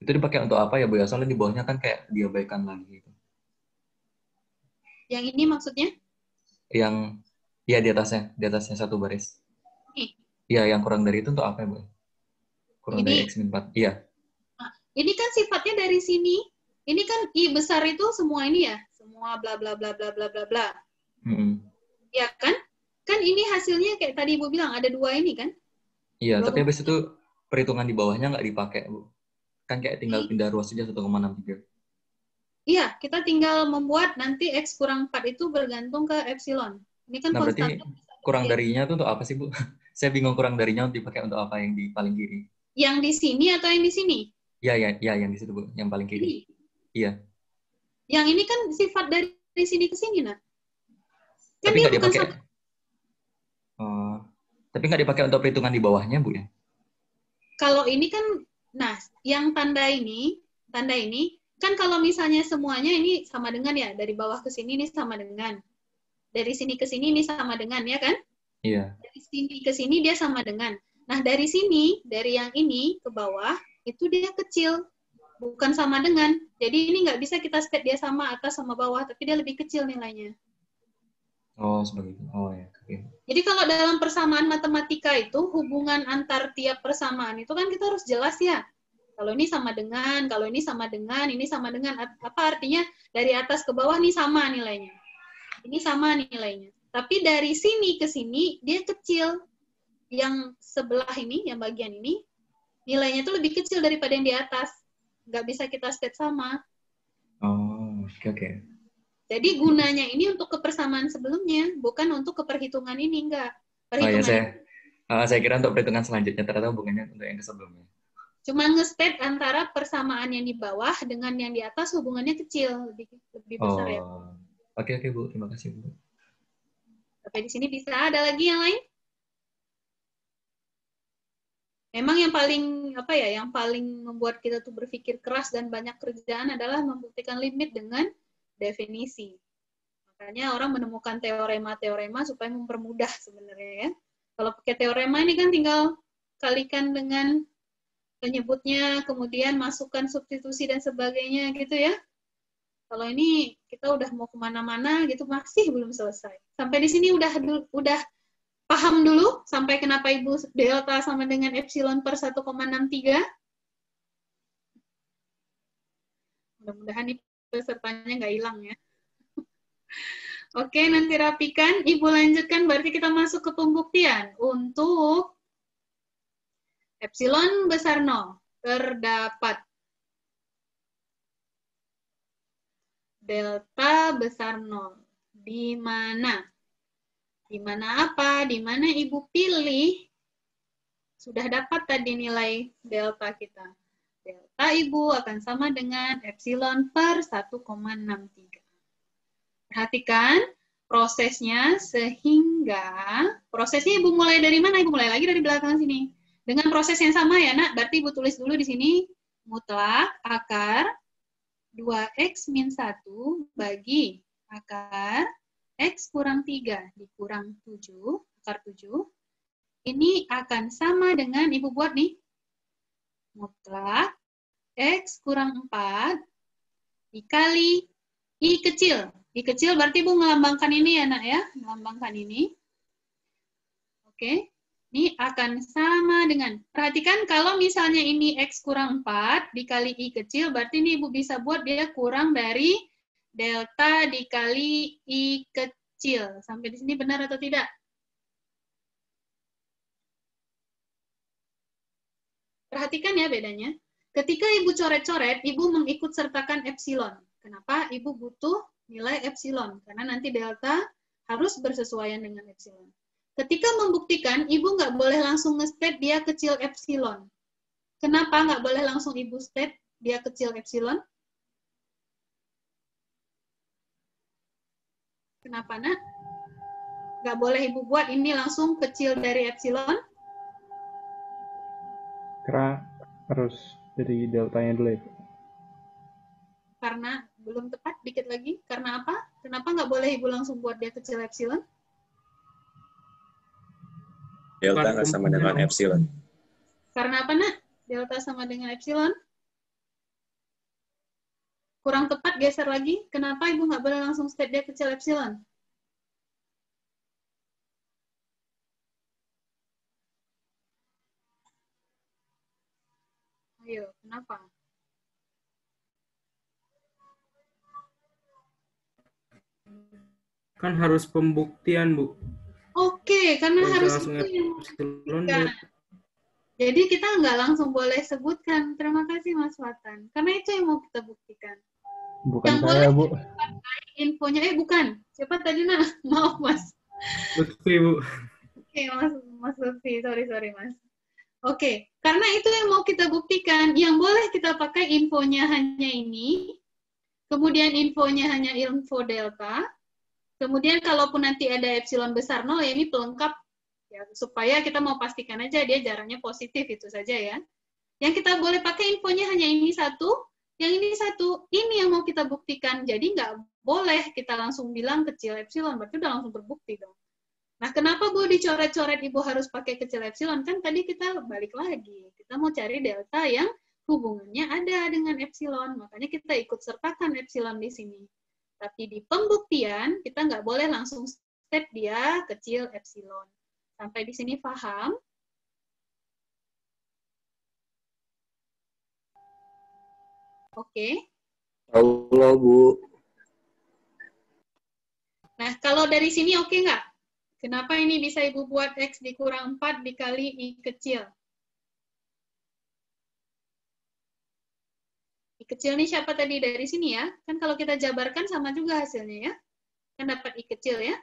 Itu dipakai untuk apa ya, Bu? Ya, soalnya di bawahnya kan kayak diabaikan lagi gitu. Yang ini maksudnya? Yang, ya di atasnya satu baris. Iya, yang kurang dari itu untuk apa ya, Bu? Kurang Ini. dari X min 4, iya. Nah, ini kan sifatnya dari sini. Ini kan I besar itu semua ini ya. Semua bla bla bla bla bla bla bla. Ya kan? Kan ini hasilnya kayak tadi Ibu bilang, ada dua ini kan? Iya, tapi habis itu perhitungan di bawahnya nggak dipakai, Bu. Kan kayak tinggal pindah ruas saja 1,63. Iya, kita tinggal membuat nanti X kurang 4 itu bergantung ke epsilon. Ini kan Nah, berarti konstan. kurang darinya itu untuk apa sih, Bu? Saya bingung kurang darinya untuk dipakai untuk apa yang di paling kiri. Yang di sini atau yang di sini? Iya, yang di situ, Bu. Yang paling kiri. Ini. Iya. Yang ini kan sifat dari sini ke sini, Nak. Kan Tapi dia nggak bukan dipakai. Tapi nggak dipakai untuk perhitungan di bawahnya, Bu, ya? Kalau ini kan, nah, yang tanda ini, kan kalau misalnya semuanya ini sama dengan ya, dari bawah ke sini ini sama dengan. Dari sini ke sini ini sama dengan, ya kan? Iya. Dari sini ke sini dia sama dengan. Nah, dari sini, dari yang ini ke bawah, itu dia kecil. Bukan sama dengan. Jadi ini nggak bisa kita state dia sama atas sama bawah, tapi dia lebih kecil nilainya. Oh, seperti itu. Oh, ya. Okay. Jadi kalau dalam persamaan matematika itu, hubungan antar tiap persamaan itu kan kita harus jelas ya. Kalau ini sama dengan, kalau ini sama dengan, ini sama dengan. Apa artinya dari atas ke bawah nih sama nilainya. Ini sama nilainya. Tapi dari sini ke sini, dia kecil. Yang sebelah ini, yang bagian ini, nilainya itu lebih kecil daripada yang di atas. Nggak bisa kita state sama. Oh, oke. Jadi gunanya ini untuk kepersamaan sebelumnya, bukan untuk keperhitungan ini, enggak. Perhitungan saya kira untuk perhitungan selanjutnya, ternyata hubungannya untuk yang sebelumnya. Cuma nge-state antara persamaan yang di bawah dengan yang di atas hubungannya kecil, lebih besar ya. Oke, Bu. Terima kasih, Bu. Sampai di sini bisa. Ada lagi yang lain? Memang yang paling membuat kita tuh berpikir keras dan banyak kerjaan adalah membuktikan limit dengan definisi. Makanya orang menemukan teorema-teorema supaya mempermudah sebenarnya ya. Kalau pakai teorema ini kan tinggal kalikan dengan penyebutnya, kemudian masukkan substitusi dan sebagainya gitu ya. Kalau ini kita udah mau kemana-mana gitu masih belum selesai. Sampai di sini udah paham dulu sampai kenapa Ibu delta sama dengan epsilon per 1,63. Mudah-mudahan nih pesertanya nggak hilang ya. Oke, nanti rapikan. Ibu lanjutkan, berarti kita masuk ke pembuktian. Untuk epsilon besar 0, terdapat delta besar 0. Di mana? Di mana apa? Di mana Ibu pilih? Sudah dapat tadi nilai delta kita. Delta Ibu akan sama dengan epsilon per 1,63. Perhatikan prosesnya sehingga, prosesnya Ibu mulai dari mana? Ibu mulai lagi dari belakang sini. Dengan proses yang sama ya, Nak. Berarti Ibu tulis dulu di sini, mutlak akar 2x min 1 bagi akar x kurang 3 dikurang 7, akar 7. Ini akan sama dengan, Ibu buat nih, mutlak x kurang 4 dikali I kecil. I kecil berarti Ibu melambangkan ini ya, Nak ya. Melambangkan ini. Oke. Ini akan sama dengan, perhatikan kalau misalnya ini X kurang 4 dikali I kecil, berarti ini Ibu bisa buat dia kurang dari delta dikali I kecil. Sampai di sini benar atau tidak? Perhatikan ya bedanya. Ketika Ibu coret-coret, Ibu mengikut sertakan epsilon. Kenapa? Ibu butuh nilai epsilon. Karena nanti delta harus bersesuaian dengan epsilon. Ketika membuktikan, Ibu nggak boleh langsung nge-state dia kecil epsilon. Kenapa nggak boleh langsung Ibu state dia kecil epsilon? Kenapa, Nak? Nggak boleh Ibu buat ini langsung kecil dari epsilon? Karena harus dari deltanya dulu ya. Karena belum tepat, dikit lagi. Karena apa? Kenapa nggak boleh Ibu langsung buat dia kecil epsilon? Delta nggak sama dengan epsilon. Karena apa, Nak? Delta sama dengan epsilon? Kurang tepat, geser lagi. Kenapa Ibu nggak boleh langsung state dia kecil epsilon? Ayo, kenapa? Kan harus pembuktian, Bu. Oke, karena Kalau harus langsung itu yang epsilon, dibuktikan. Jadi kita nggak langsung boleh sebutkan. Terima kasih Mas Watan. Karena itu yang mau kita buktikan. Bukan Yang saya, Bu. pakai infonya, bukan. Siapa tadi, Nah? Maaf, Mas. Lutfi, Bu. Oke, Mas Lutfi. Sorry, Mas. Oke, karena itu yang mau kita buktikan. Yang boleh kita pakai infonya hanya ini. Kemudian infonya hanya info delta. Kemudian kalaupun nanti ada epsilon besar 0, ya ini pelengkap. Ya, supaya kita mau pastikan aja dia jaraknya positif, itu saja ya. Yang kita boleh pakai infonya hanya ini satu, yang ini satu. Ini yang mau kita buktikan. Jadi nggak boleh kita langsung bilang kecil epsilon, berarti udah langsung terbukti dong. Nah, kenapa Bu dicoret-coret Ibu harus pakai kecil epsilon? Kan tadi kita balik lagi. Kita mau cari delta yang hubungannya ada dengan epsilon. Makanya kita ikut sertakan epsilon di sini. Tapi di pembuktian, kita nggak boleh langsung state dia kecil epsilon. Sampai di sini paham? Oke. Allah, Bu. Nah, kalau dari sini oke nggak? Kenapa ini bisa Ibu buat X dikurang 4 dikali I kecil? I kecil ini siapa tadi dari sini ya? Kan kalau kita jabarkan sama juga hasilnya ya. Kan dapat I kecil ya.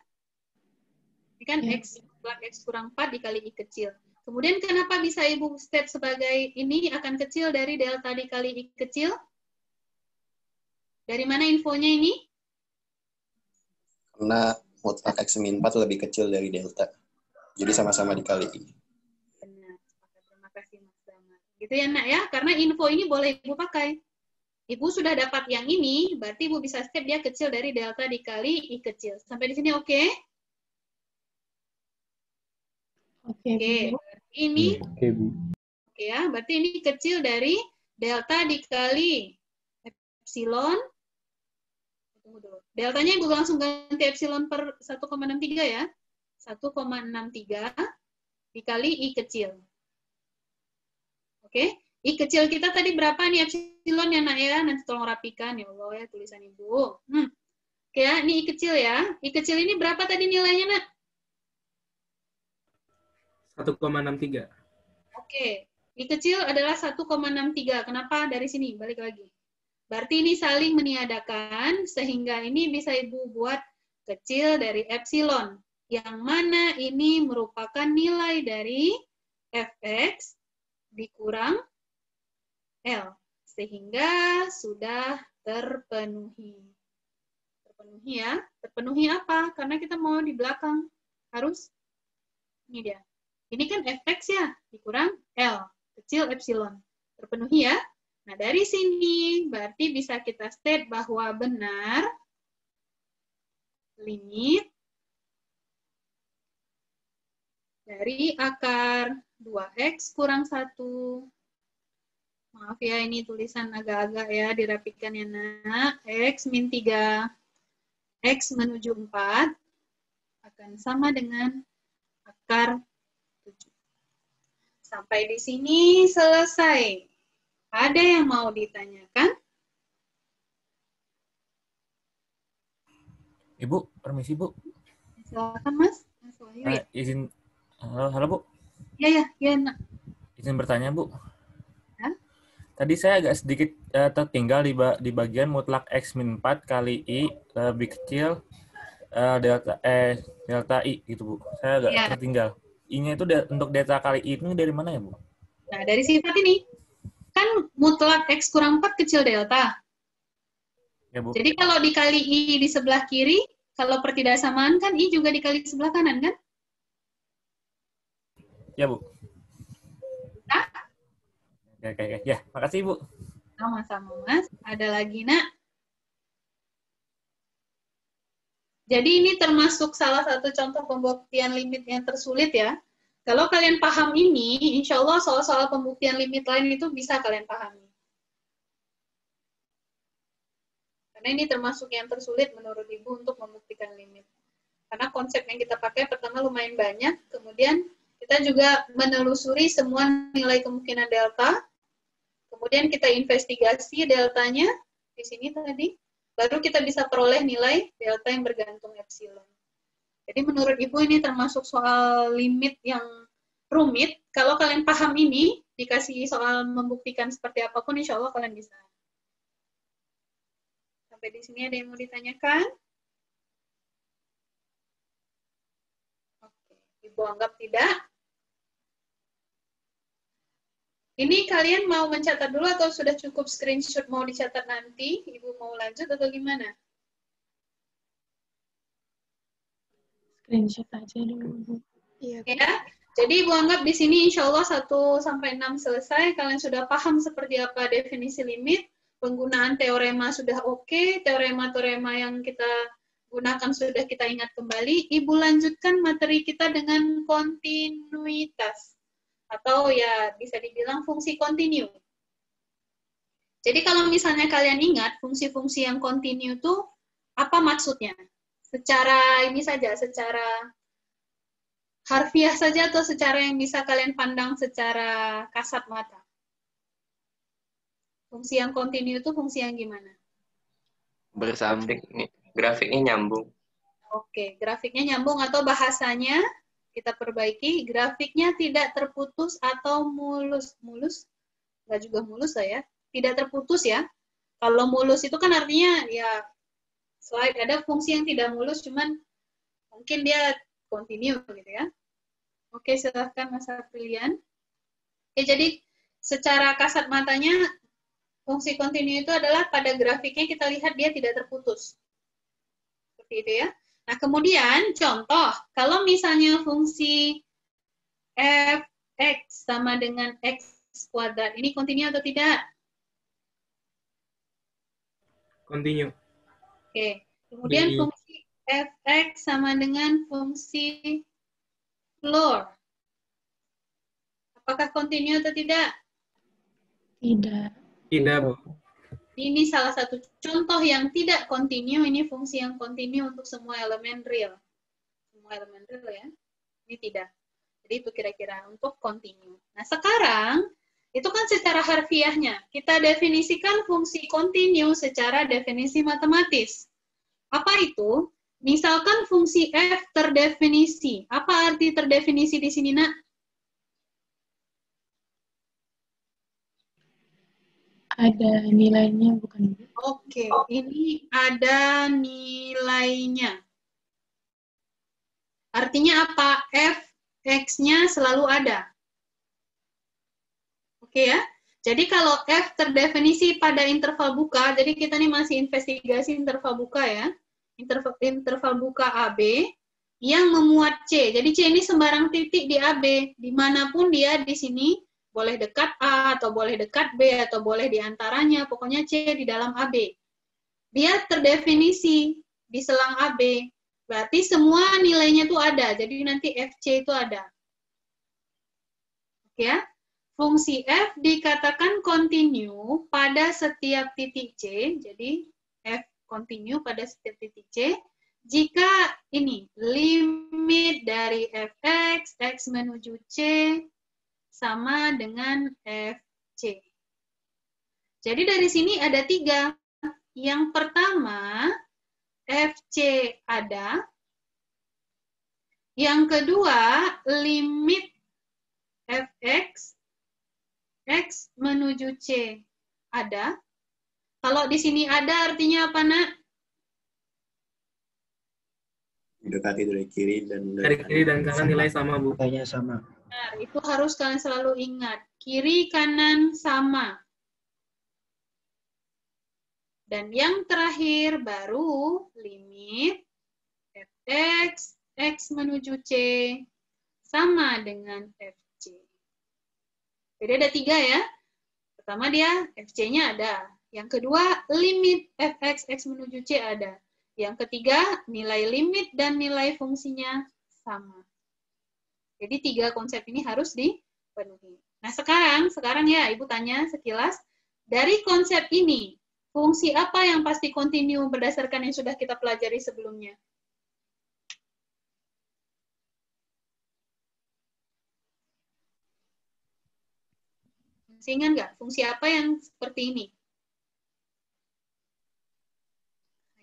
Ini kan X kurang 4 dikali I kecil. Kemudian kenapa bisa Ibu state sebagai ini akan kecil dari delta dikali I kecil? Dari mana infonya ini? Karena mutlak X-4 lebih kecil dari delta. Jadi sama-sama dikali. Benar. Terima kasih Mas Damar. Gitu ya Nak ya, karena info ini boleh Ibu pakai. Ibu sudah dapat yang ini, berarti Ibu bisa step dia kecil dari delta dikali I kecil. Sampai di sini oke? Oke. Ini Oke, Bu. oke ya, berarti ini kecil dari delta dikali epsilon. Tunggu dulu. Deltanya Ibu langsung ganti epsilon per 1,63 ya. 1,63 dikali I kecil. Oke. I kecil kita tadi berapa nih epsilon ya Nak ya? Nanti tolong rapikan ya Allah ya tulisan Ibu. Oke ya, ini I kecil ya. I kecil ini berapa tadi nilainya Nak? 1,63. Oke. I kecil adalah 1,63. Kenapa? Dari sini, balik lagi. Berarti ini saling meniadakan, sehingga ini bisa Ibu buat kecil dari epsilon. Yang mana ini merupakan nilai dari fx dikurang L. Sehingga sudah terpenuhi. Terpenuhi ya. Terpenuhi apa? Karena kita mau di belakang. Harus. Ini dia. Ini kan fx ya. Dikurang L. Kecil epsilon. Terpenuhi ya. Nah, dari sini berarti bisa kita state bahwa benar limit dari akar 2x kurang 1. Maaf ya, ini tulisan agak-agak ya, dirapikan ya Nak. X min 3, X menuju 4 akan sama dengan akar 7. Sampai di sini selesai. Ada yang mau ditanyakan? Ibu, permisi Bu. Silakan Mas. Mas Wahyu ya. Izin, halo Bu, Ya, nak. izin bertanya Bu. Hah? Tadi saya agak sedikit tertinggal di bagian mutlak X min 4 kali I lebih kecil delta I gitu Bu. Saya agak Ya. tertinggal. I-nya itu untuk delta kali I itu dari mana ya Bu? Nah, dari sifat ini. Kan mutlak X kurang 4 kecil delta. Ya Bu. Jadi kalau dikali I di sebelah kiri, kalau pertidaksamaan kan I juga dikali sebelah kanan kan? Ya Bu. Nah, Oke. Ya, makasih Bu. sama-sama Mas. Ada lagi nak? Jadi ini termasuk salah satu contoh pembuktian limit yang tersulit ya. Kalau kalian paham ini, insya Allah soal-soal pembuktian limit lain itu bisa kalian pahami. Karena ini termasuk yang tersulit menurut Ibu untuk membuktikan limit. Karena konsep yang kita pakai pertama lumayan banyak, kemudian kita juga menelusuri semua nilai kemungkinan delta, kemudian kita investigasi deltanya di sini tadi, baru kita bisa peroleh nilai delta yang bergantung epsilon. Jadi menurut Ibu ini termasuk soal limit yang rumit. Kalau kalian paham ini, dikasih soal membuktikan seperti apapun, insya Allah kalian bisa. Sampai di sini ada yang mau ditanyakan? Oke, Ibu anggap tidak. Ini kalian mau mencatat dulu atau sudah cukup screenshot mau dicatat nanti? Ibu mau lanjut atau gimana? Screenshot aja dulu. Iya. Ya, jadi Ibu anggap di sini insya Allah 1-6 selesai. Kalian sudah paham seperti apa definisi limit, penggunaan teorema sudah oke, teorema-teorema yang kita gunakan sudah kita ingat kembali. Ibu lanjutkan materi kita dengan kontinuitas. Atau ya bisa dibilang fungsi kontinu. Jadi kalau misalnya kalian ingat fungsi-fungsi yang kontinu itu apa maksudnya? Secara ini saja, secara harfiah saja atau secara yang bisa kalian pandang secara kasat mata? Fungsi yang kontinu itu fungsi yang gimana? Bersambung. Grafiknya nyambung. Oke, grafiknya nyambung atau bahasanya kita perbaiki, grafiknya tidak terputus atau mulus. Mulus? Nggak juga mulus lah ya. Tidak terputus ya. Kalau mulus itu kan artinya ya slide ada fungsi yang tidak mulus, cuman mungkin dia kontinu gitu ya. Oke, silahkan Mas Aprilian. Oke, jadi secara kasat matanya fungsi kontinu itu adalah pada grafiknya kita lihat dia tidak terputus. Seperti itu ya. Nah, kemudian contoh, kalau misalnya fungsi f(x) sama dengan x kuadrat, ini kontinu atau tidak? Kontinu. Oke. Kemudian fungsi f(x) sama dengan fungsi floor. Apakah kontinu atau tidak? Tidak. Tidak, Bu. Ini salah satu contoh yang tidak kontinu, ini fungsi yang kontinu untuk semua elemen real. Semua elemen real ya. Ini tidak. Jadi itu kira-kira untuk kontinu. Nah, sekarang itu kan secara harfiahnya. Kita definisikan fungsi kontinu secara definisi matematis. Apa itu? Misalkan fungsi f terdefinisi. Apa arti terdefinisi di sini, Nak? Ada nilainya bukan? Oke, ini ada nilainya. Artinya apa? f(x)-nya selalu ada. Oke ya. Jadi kalau f terdefinisi pada interval buka, jadi kita nih masih investigasi interval buka ya. Interval buka AB yang memuat C. Jadi C ini sembarang titik di AB. Dimanapun dia di sini, boleh dekat A, atau boleh dekat B, atau boleh diantaranya. Pokoknya C di dalam AB. Dia terdefinisi di selang AB. Berarti semua nilainya itu ada. Jadi nanti FC itu ada. Oke ya. Fungsi f dikatakan kontinu pada setiap titik C. Jadi f kontinu pada setiap titik C. Jika ini limit dari fx, x menuju C, sama dengan fc. Jadi dari sini ada 3. Yang pertama, fc ada. Yang kedua, limit fx x menuju c ada. Kalau di sini ada artinya apa, Nak? Mendekati dari kiri dan Dari kiri dan kanan nilai sama, Bu. Nilainya sama. Benar, itu harus kalian selalu ingat. Kiri, kanan, sama. Dan yang terakhir baru limit fx x menuju c sama dengan fc. Jadi ada 3 ya. Pertama dia fc-nya ada. Yang kedua limit fx x menuju c ada. Yang ketiga nilai limit dan nilai fungsinya sama. Jadi 3 konsep ini harus dipenuhi. Nah sekarang ya Ibu tanya sekilas, dari konsep ini, fungsi apa yang pasti kontinu berdasarkan yang sudah kita pelajari sebelumnya? Masih ingat nggak? Fungsi apa yang seperti ini?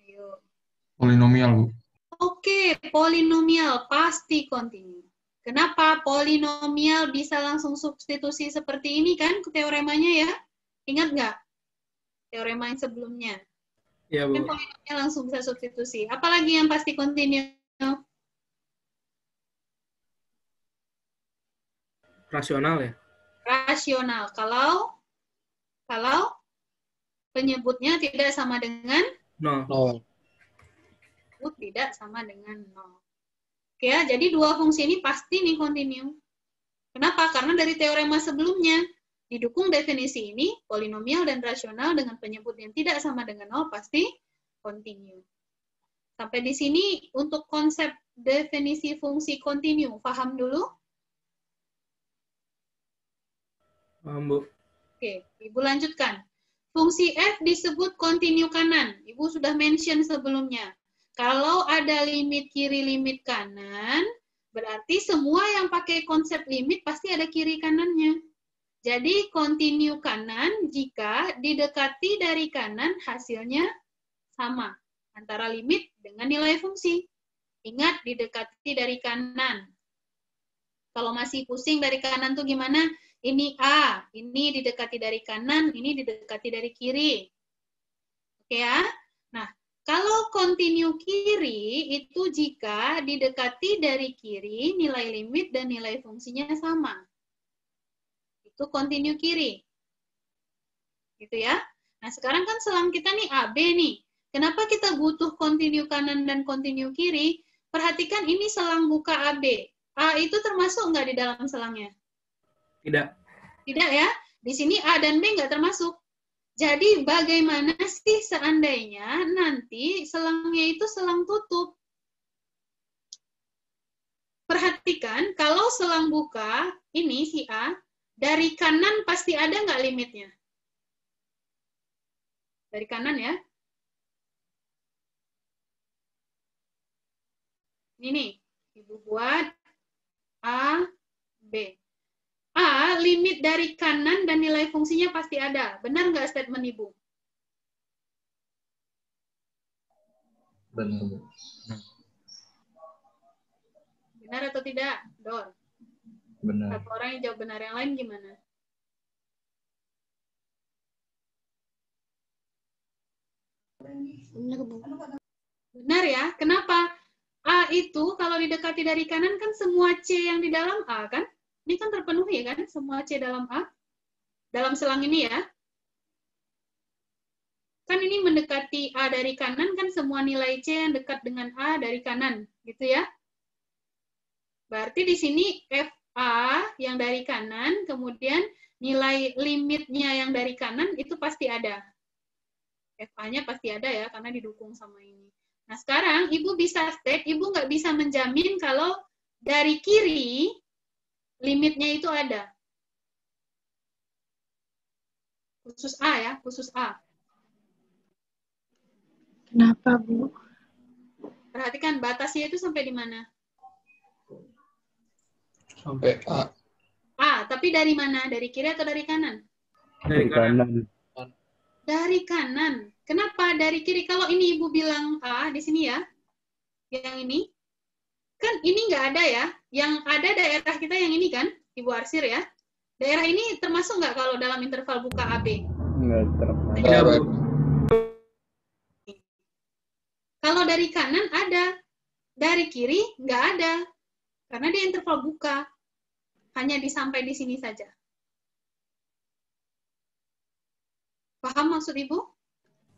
Ayo. Polinomial, Bu. Oke, polinomial pasti kontinu. Kenapa? Polinomial bisa langsung substitusi seperti ini kan teoremanya ya? Ingat nggak? Teorema yang sebelumnya. Iya, Bu. Kan polinomial langsung bisa substitusi. Apalagi yang pasti kontinu? Rasional ya? Rasional. Kalau penyebutnya tidak sama dengan Nol. Tidak sama dengan 0. Oke ya, jadi 2 fungsi ini pasti nih kontinu. Kenapa? Karena dari teorema sebelumnya didukung definisi ini, polinomial dan rasional dengan penyebut yang tidak sama dengan 0 pasti kontinu. Sampai di sini untuk konsep definisi fungsi kontinu, paham dulu? Paham, Bu. Oke, Ibu lanjutkan. Fungsi f disebut kontinu kanan. Ibu sudah mention sebelumnya. Kalau ada limit kiri, limit kanan, berarti semua yang pakai konsep limit pasti ada kiri kanannya. Jadi kontinu kanan jika didekati dari kanan hasilnya sama antara limit dengan nilai fungsi. Ingat, didekati dari kanan. Kalau masih pusing dari kanan tuh gimana? Ini A, ini didekati dari kanan, ini didekati dari kiri. Oke ya? Nah, kalau kontinu kiri itu jika didekati dari kiri, nilai limit dan nilai fungsinya sama. Itu kontinu kiri. Gitu ya. Nah, sekarang kan selang kita nih AB nih. Kenapa kita butuh kontinu kanan dan kontinu kiri? Perhatikan ini selang buka AB. A itu termasuk nggak di dalam selangnya? Tidak. Tidak ya. Di sini A dan B nggak termasuk. Jadi bagaimana sih seandainya nanti selangnya itu selang tutup? Perhatikan, kalau selang buka, ini si A, dari kanan pasti ada nggak limitnya? Dari kanan ya. Ini nih, Ibu buat A, B. A, limit dari kanan dan nilai fungsinya pasti ada. Benar nggak statement Ibu? Benar, Bu. Benar atau tidak, Dor? Benar. Satu orang yang jawab benar, yang lain gimana? Benar, Bu. Benar ya. Kenapa? A itu kalau didekati dari kanan kan semua C yang di dalam A kan? Ini kan terpenuhi kan semua C dalam A? Dalam selang ini ya. Kan ini mendekati A dari kanan kan semua nilai C yang dekat dengan A dari kanan, gitu ya. Berarti di sini FA yang dari kanan, kemudian nilai limitnya yang dari kanan itu pasti ada. FA-nya pasti ada ya, karena didukung sama ini. Nah sekarang Ibu bisa state, Ibu nggak bisa menjamin kalau dari kiri limitnya itu ada. Khusus A ya, khusus A. Kenapa, Bu? Perhatikan batasnya itu sampai di mana? Sampai A. A, tapi dari mana? Dari kiri atau dari kanan? Dari kanan. Dari kanan. Kenapa dari kiri? Kalau ini Ibu bilang A di sini ya, yang ini, kan ini nggak ada ya. Yang ada daerah kita yang ini kan, Ibu Arsir ya. Daerah ini termasuk nggak kalau dalam interval buka AB? Nggak termasuk. Tidak, Bu. Kalau dari kanan ada, dari kiri nggak ada. Karena dia interval buka. Hanya sampai di sini saja. Paham maksud Ibu?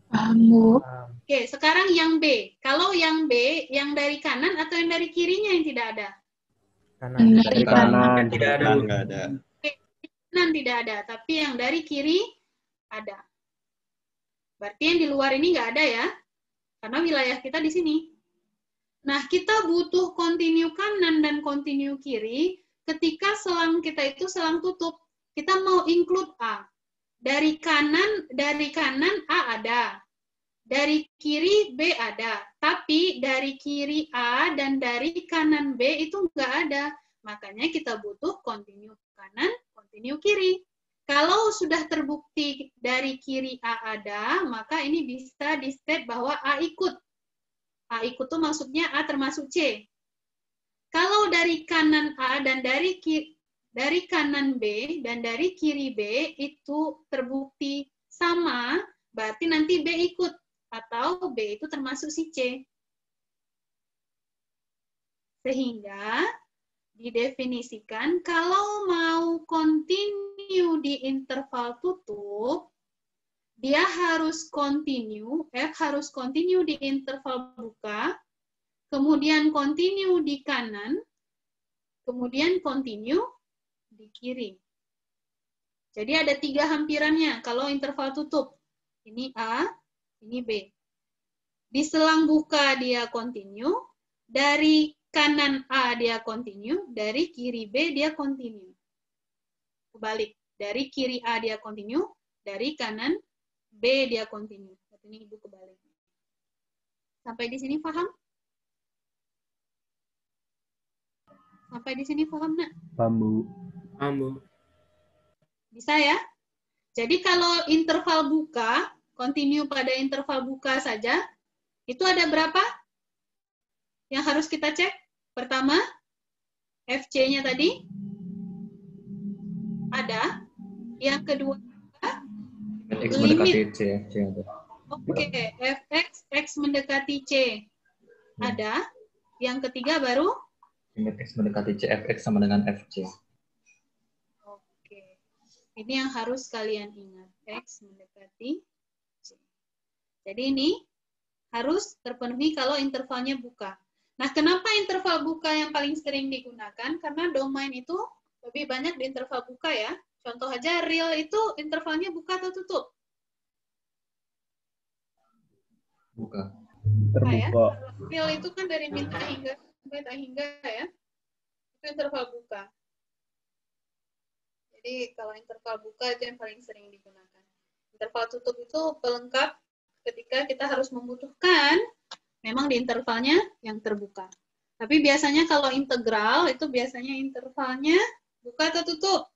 Paham, Bu. Oke, sekarang yang B. Kalau yang B, yang dari kanan atau yang dari kirinya yang tidak ada? Yang dari kanan. Tidak ada, Bu. Nggak ada. Kanan tidak ada, tapi yang dari kiri ada. Berarti yang di luar ini nggak ada ya, karena wilayah kita di sini. Nah, kita butuh kontinu kanan dan kontinu kiri ketika selang kita itu selang tutup. Kita mau include A. Dari kanan A ada. Dari kiri B ada. Tapi dari kiri A dan dari kanan B itu nggak ada. Makanya kita butuh kontinu kanan, kontinu kiri. Kalau sudah terbukti dari kiri A ada, maka ini bisa di-state bahwa A ikut. A ikut itu maksudnya A termasuk C. Kalau dari kanan A dan dari kanan B dan dari kiri B itu terbukti sama, berarti nanti B ikut. Atau B itu termasuk si C. Sehingga didefinisikan kalau mau continue di interval tutup, dia harus continue, F harus continue di interval buka, kemudian continue di kanan, kemudian continue di kiri. Jadi ada 3 hampirannya kalau interval tutup. Ini A, ini B. Di selang buka dia continue, dari kanan A dia continue, dari kiri B dia continue. Kebalik, dari kiri A dia continue, dari kanan B dia continue. Ini Ibu kebalik. Sampai di sini paham? Sampai di sini paham, Nak? Paham, Bu. Paham, Bu. Bisa ya? Jadi kalau interval buka, continue pada interval buka saja, itu ada berapa yang harus kita cek? Pertama, FC-nya tadi ada. Yang kedua, X mendekati C. Oke, Fx, X mendekati C. Ada. Yang ketiga baru? Limit X mendekati C, Fx sama dengan Fc. Oke. Ini yang harus kalian ingat. X mendekati C. Jadi ini harus terpenuhi kalau intervalnya buka. Nah, kenapa interval buka yang paling sering digunakan? Karena domain itu lebih banyak di interval buka ya. Contoh aja, real itu intervalnya buka atau tutup? Buka. Terbuka. Ya? Real itu kan dari minta hingga sampai tak hingga ya. Itu interval buka. Jadi kalau interval buka itu yang paling sering digunakan. Interval tutup itu pelengkap ketika kita harus membutuhkan memang di intervalnya yang terbuka. Tapi biasanya kalau integral itu biasanya intervalnya buka atau tutup?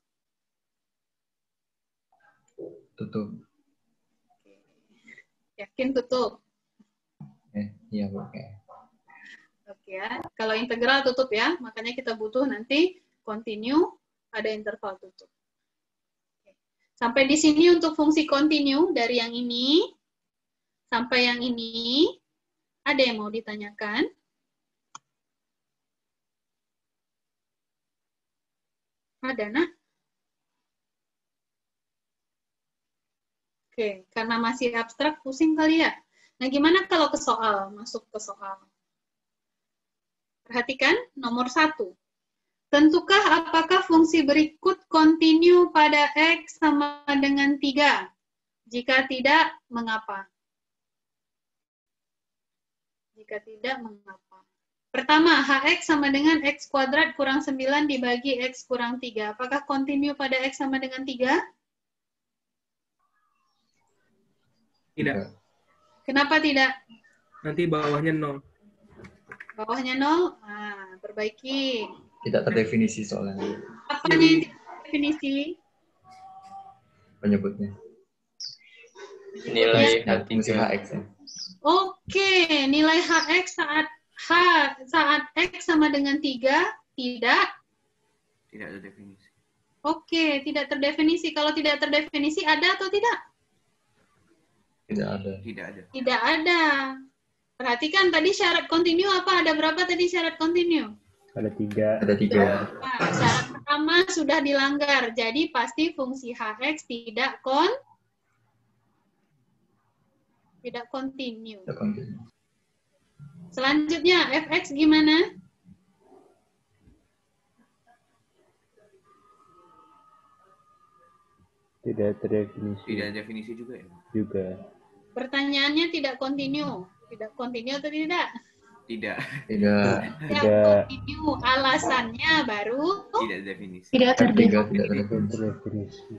Tutup. Yakin tutup? Iya, Bu. Oke ya. Kalau integral tutup ya, makanya kita butuh nanti continue ada interval tutup. Sampai di sini untuk fungsi continue dari yang ini sampai yang ini. Ada yang mau ditanyakan? Ada, Nak? Oke, karena masih abstrak, pusing kali ya? Nah, gimana kalau ke soal? Masuk ke soal. Perhatikan, nomor 1. Tentukah apakah fungsi berikut continue pada X sama dengan 3? Jika tidak, mengapa? Jika tidak, mengapa? Pertama, HX sama dengan X kuadrat kurang 9 dibagi X kurang 3. Apakah continue pada X sama dengan 3? Tidak. Kenapa tidak? Nanti bawahnya 0. Bawahnya 0? Nah, perbaiki. Tidak terdefinisi soalnya. Apanya yang tidak terdefinisi? Penyebutnya. Nilai Fungsi HX. Ya. Oke, nilai HX saat saat X sama dengan 3 tidak Tidak ada definisi. Oke, tidak terdefinisi. Kalau tidak terdefinisi ada atau tidak? Tidak ada. Tidak ada. Tidak ada. Perhatikan tadi syarat kontinu apa? Ada berapa tadi syarat kontinu? Ada 3. Ada 3. Nah, syarat pertama sudah dilanggar. Jadi pasti fungsi Hx tidak kontinu. Selanjutnya Fx gimana? Tidak terdefinisi. Tidak ada definisi juga ya? Juga. Pertanyaannya tidak kontinu. Tidak kontinu atau tidak? Tidak. Tidak. Tidak kontinu. Alasannya baru Tidak ada definisi. Tidak terdefinisi.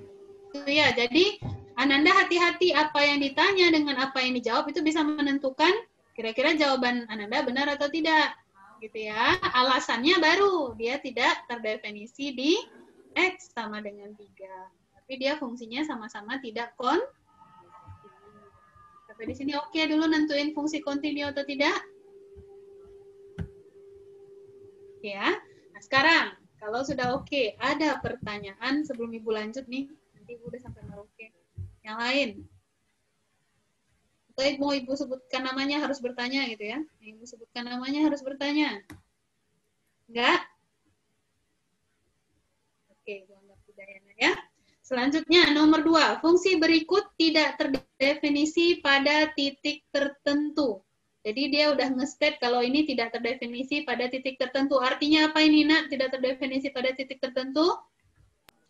Itu ya. Jadi Ananda hati-hati apa yang ditanya dengan apa yang dijawab itu bisa menentukan kira-kira jawaban Ananda benar atau tidak. Gitu ya. Alasannya baru dia tidak terdefinisi di X sama dengan 3. Tapi dia fungsinya sama-sama tidak Sampai di sini oke dulu nentuin fungsi kontinu atau tidak? Ya. Nah, sekarang kalau sudah oke, ada pertanyaan sebelum Ibu lanjut nih. Nanti Ibu udah sampai Merauke. Yang lain. Atau mau Ibu sebutkan namanya harus bertanya gitu ya. Yang Ibu sebutkan namanya harus bertanya. Enggak? Oke, Ibu anggap tidak ya. Selanjutnya, nomor 2. Fungsi berikut tidak terdefinisi pada titik tertentu. Jadi dia udah nge-state kalau ini tidak terdefinisi pada titik tertentu. Artinya apa ini, Nak? Tidak terdefinisi pada titik tertentu?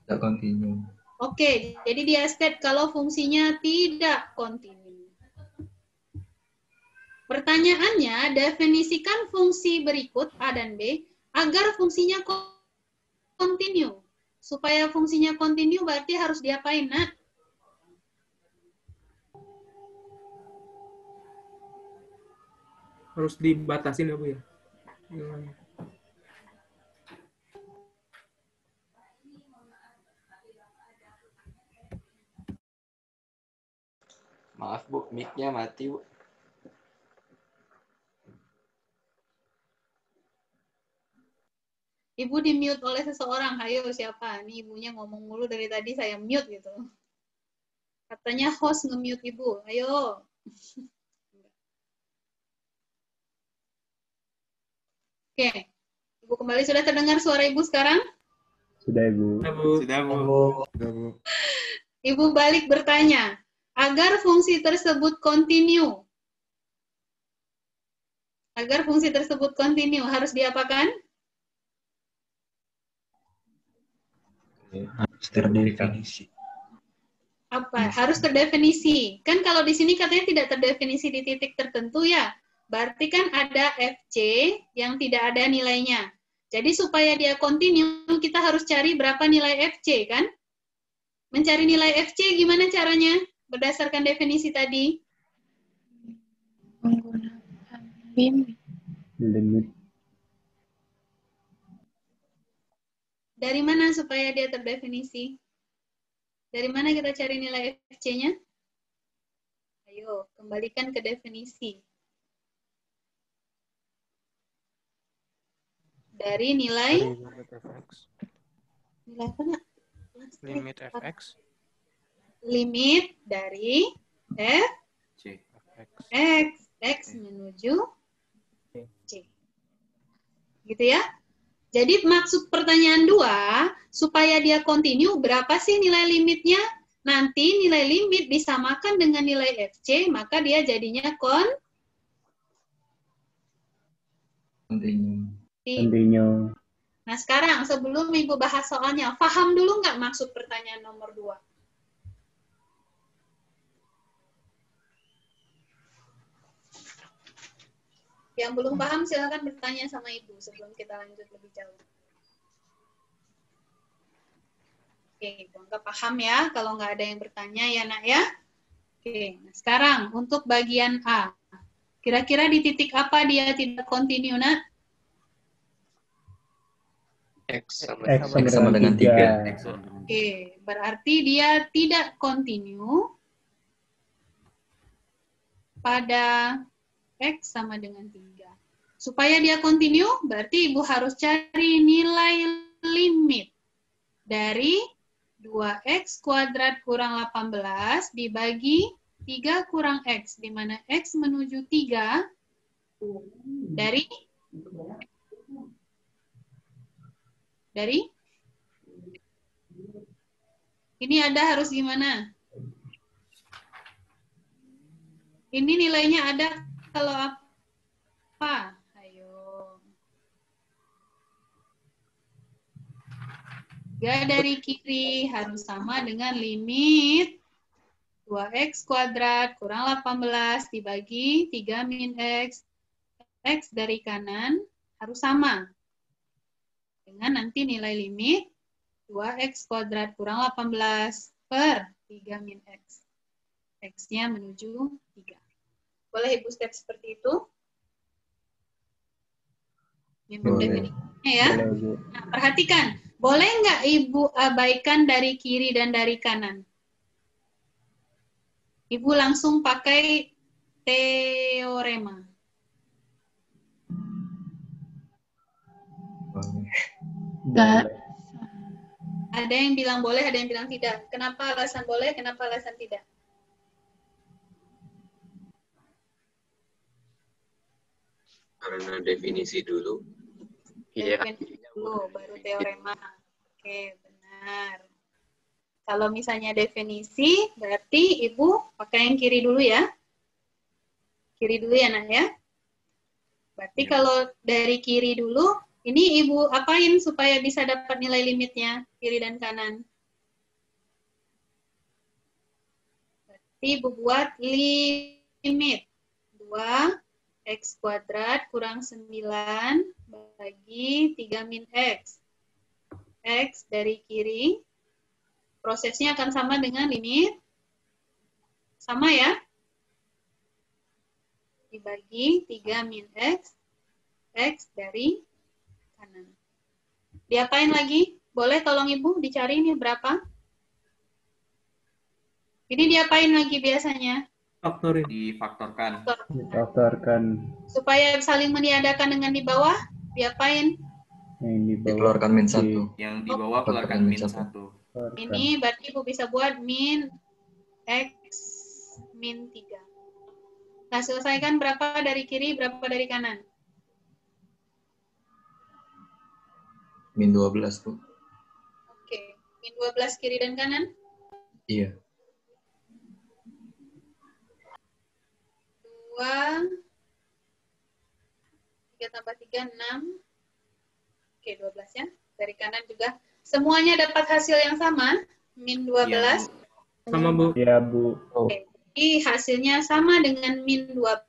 Tidak kontinu. Oke, jadi dia state kalau fungsinya tidak kontinu. Pertanyaannya, definisikan fungsi berikut A dan B agar fungsinya kontinu. Supaya fungsinya kontinu berarti harus diapain, Nak? Harus dibatasin ya, Bu ya? Maaf Bu, mic-nya mati Bu. Ibu di-mute oleh seseorang. Ayo, siapa? Nih ibunya ngomong mulu dari tadi, saya mute gitu. Katanya host nge-mute Ibu. Ayo. Oke. Ibu kembali, sudah terdengar suara Ibu sekarang? Sudah, Ibu. Sudah Bu. Ibu balik bertanya. Agar fungsi tersebut kontinu. Agar fungsi tersebut kontinu, harus diapakan? Harus terdefinisi. Apa? Harus terdefinisi. Kan kalau di sini katanya tidak terdefinisi di titik tertentu ya. Berarti kan ada FC yang tidak ada nilainya. Jadi supaya dia kontinu, kita harus cari berapa nilai FC kan? Mencari nilai FC gimana caranya? Berdasarkan definisi tadi. Menggunakan limit. Dari mana supaya dia terdefinisi? Dari mana kita cari nilai FC-nya? Ayo, kembalikan ke definisi. Dari nilai? Limit fx. Nilai apa, Nak? Limit fx. Limit dari f x menuju c. Gitu ya? Jadi maksud pertanyaan 2, supaya dia kontinu, berapa sih nilai limitnya? Nanti nilai limit disamakan dengan nilai FC, maka dia jadinya kontinu. Nah sekarang sebelum Ibu bahas soalnya, paham dulu nggak maksud pertanyaan nomor 2? Yang belum paham silakan bertanya sama Ibu sebelum kita lanjut lebih jauh. Oke, Ibu anggap paham ya. Kalau nggak ada yang bertanya ya, Nak ya. Oke, nah sekarang untuk bagian A. Kira-kira di titik apa dia tidak kontinu, Nak? X sama dengan 3. Oke, berarti dia tidak kontinu pada X sama dengan 3. Supaya dia continue, berarti Ibu harus cari nilai limit dari 2x kuadrat kurang 18 dibagi 3 kurang x, di mana x menuju 3 dari ini ada harus gimana? Ini nilainya ada kalau apa? Ayo. 3 dari kiri harus sama dengan limit 2x kuadrat kurang 18 dibagi 3 min x. X dari kanan harus sama dengan nanti nilai limit 2x kuadrat kurang 18 per 3 min x. X-nya menuju 3. Boleh Ibu step seperti itu? Ini definisinya ya. Nah, perhatikan. Boleh nggak Ibu abaikan dari kiri dan dari kanan? Ibu langsung pakai teorema. Boleh. Ada yang bilang boleh, ada yang bilang tidak. Kenapa alasan boleh, kenapa alasan tidak? Karena definisi dulu. Iya. Definisi dulu, baru teorema. Oke, benar. Kalau misalnya definisi, berarti Ibu pakai yang kiri dulu ya. Kiri dulu ya, Nak ya. Berarti kalau dari kiri dulu, ini Ibu apain supaya bisa dapat nilai limitnya, kiri dan kanan? Berarti Ibu buat limit 2x kuadrat kurang 9 bagi 3 min x. X dari kiri, prosesnya akan sama dengan limit, sama ya, dibagi 3 min x, x dari kanan. Diapain lagi? Boleh tolong Ibu dicari ini berapa? Ini diapain lagi biasanya? Faktorin. Difaktorkan. Difaktorkan. Supaya saling meniadakan dengan di bawah, diapain? Yang di bawah. Dikeluarkan min 1. Yang di bawah keluarkan min 1. Ini berarti Ibu bisa buat min x min 3. Nah, selesaikan berapa dari kiri, berapa dari kanan? Min 12, Bu. Oke, min 12 kiri dan kanan? Iya. 2, 3 tambah 3, 6. Oke, 12 ya. Dari kanan juga. Semuanya dapat hasil yang sama, min 12. Sama, Bu. Iya, Bu. Oke, jadi hasilnya sama dengan min 12.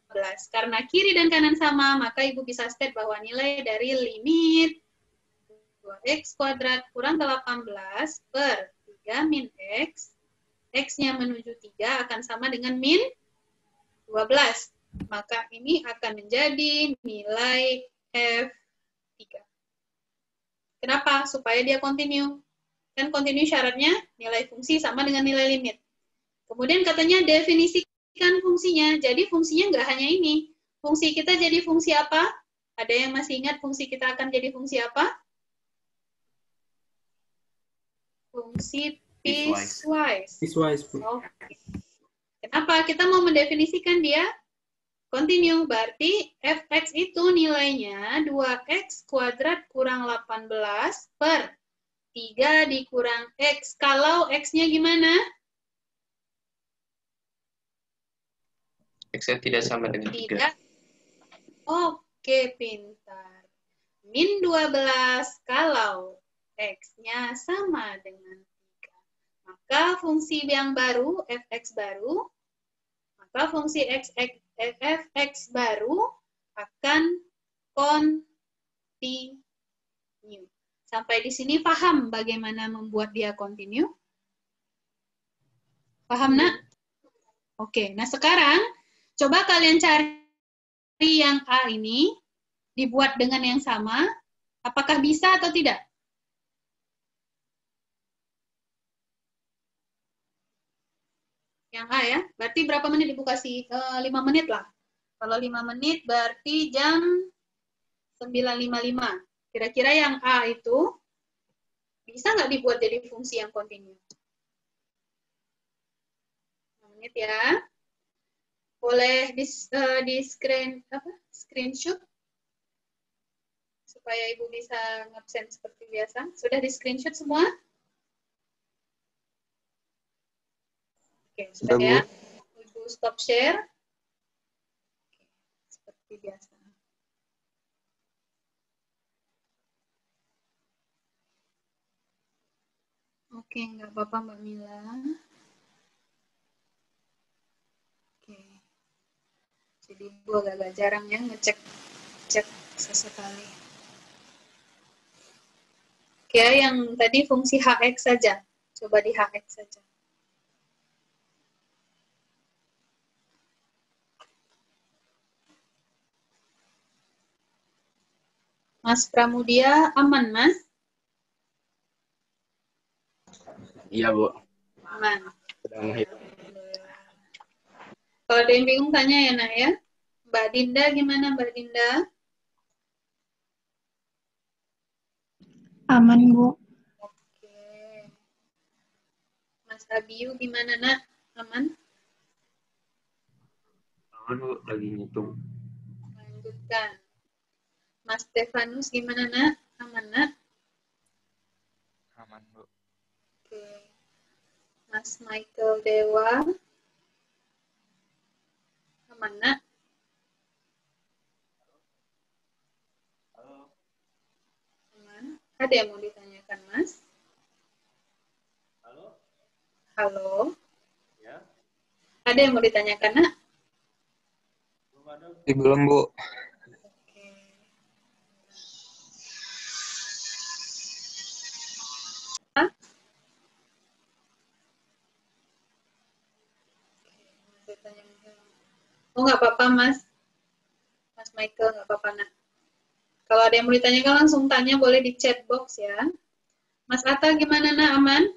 Karena kiri dan kanan sama, maka Ibu bisa step bahwa nilai dari limit 2x kuadrat kurang 18 per 3 min x, x-nya menuju 3 akan sama dengan min 12. Maka ini akan menjadi nilai F3. Kenapa? Supaya dia continue. Kan continue syaratnya nilai fungsi sama dengan nilai limit. Kemudian katanya definisikan fungsinya. Jadi fungsinya nggak hanya ini. Fungsi kita jadi fungsi apa? Ada yang masih ingat fungsi kita akan jadi fungsi apa? Fungsi piecewise. Piecewise, Bu. Oke. Kenapa? Kita mau mendefinisikan dia continue. Berarti fx itu nilainya 2x kuadrat kurang 18 per 3 dikurang x. Kalau x-nya gimana? X-nya tidak sama dengan 3. Tidak. Oke, pintar. Min 12 kalau x-nya sama dengan 3. Maka fungsi yang baru, fx baru, maka fungsi fx baru akan continue. Sampai di sini paham bagaimana membuat dia continue? Paham, Nak? Oke, nah sekarang coba kalian cari yang A ini, dibuat dengan yang sama, apakah bisa atau tidak? Yang A ya, berarti berapa menit Ibu kasih? 5 menit lah. Kalau 5 menit berarti jam 955. Kira-kira yang A itu bisa nggak dibuat jadi fungsi yang kontinu? 5 menit ya. Boleh di screenshot supaya Ibu bisa ngabsen seperti biasa. Sudah di screenshot semua? Oke, sudah ya. Ibu stop share. Seperti biasa. Oke, nggak apa-apa Mbak Mila. Oke. Jadi Ibu agak jarang ya ngecek sesekali. Oke, yang tadi fungsi HX saja. Coba di HX saja. Mas Pramudia aman, Mas? Iya, Bu. Aman. Sedang hidup. Kalau ada yang bingung tanya ya, Nak ya. Mbak Dinda gimana, Mbak Dinda? Aman, Bu. Oke. Mas Abiu gimana, Nak? Aman? Aman, Bu. Lagi ngitung. Lanjutkan. Mas Stefanus gimana, Nak? Aman, Nak? Aman, Bu. Oke. Mas Michael Dewa. Aman, Nak? Aman. Ada yang mau ditanyakan, Mas? Halo? Ya. Ada yang mau ditanyakan, Nak? Belum, Bu. Oh, nggak apa-apa, Mas. Mas Michael, nggak apa-apa, Nak. Kalau ada yang mau ditanyakan, langsung tanya, boleh di chat box ya. Mas Atta gimana, Nak? Aman?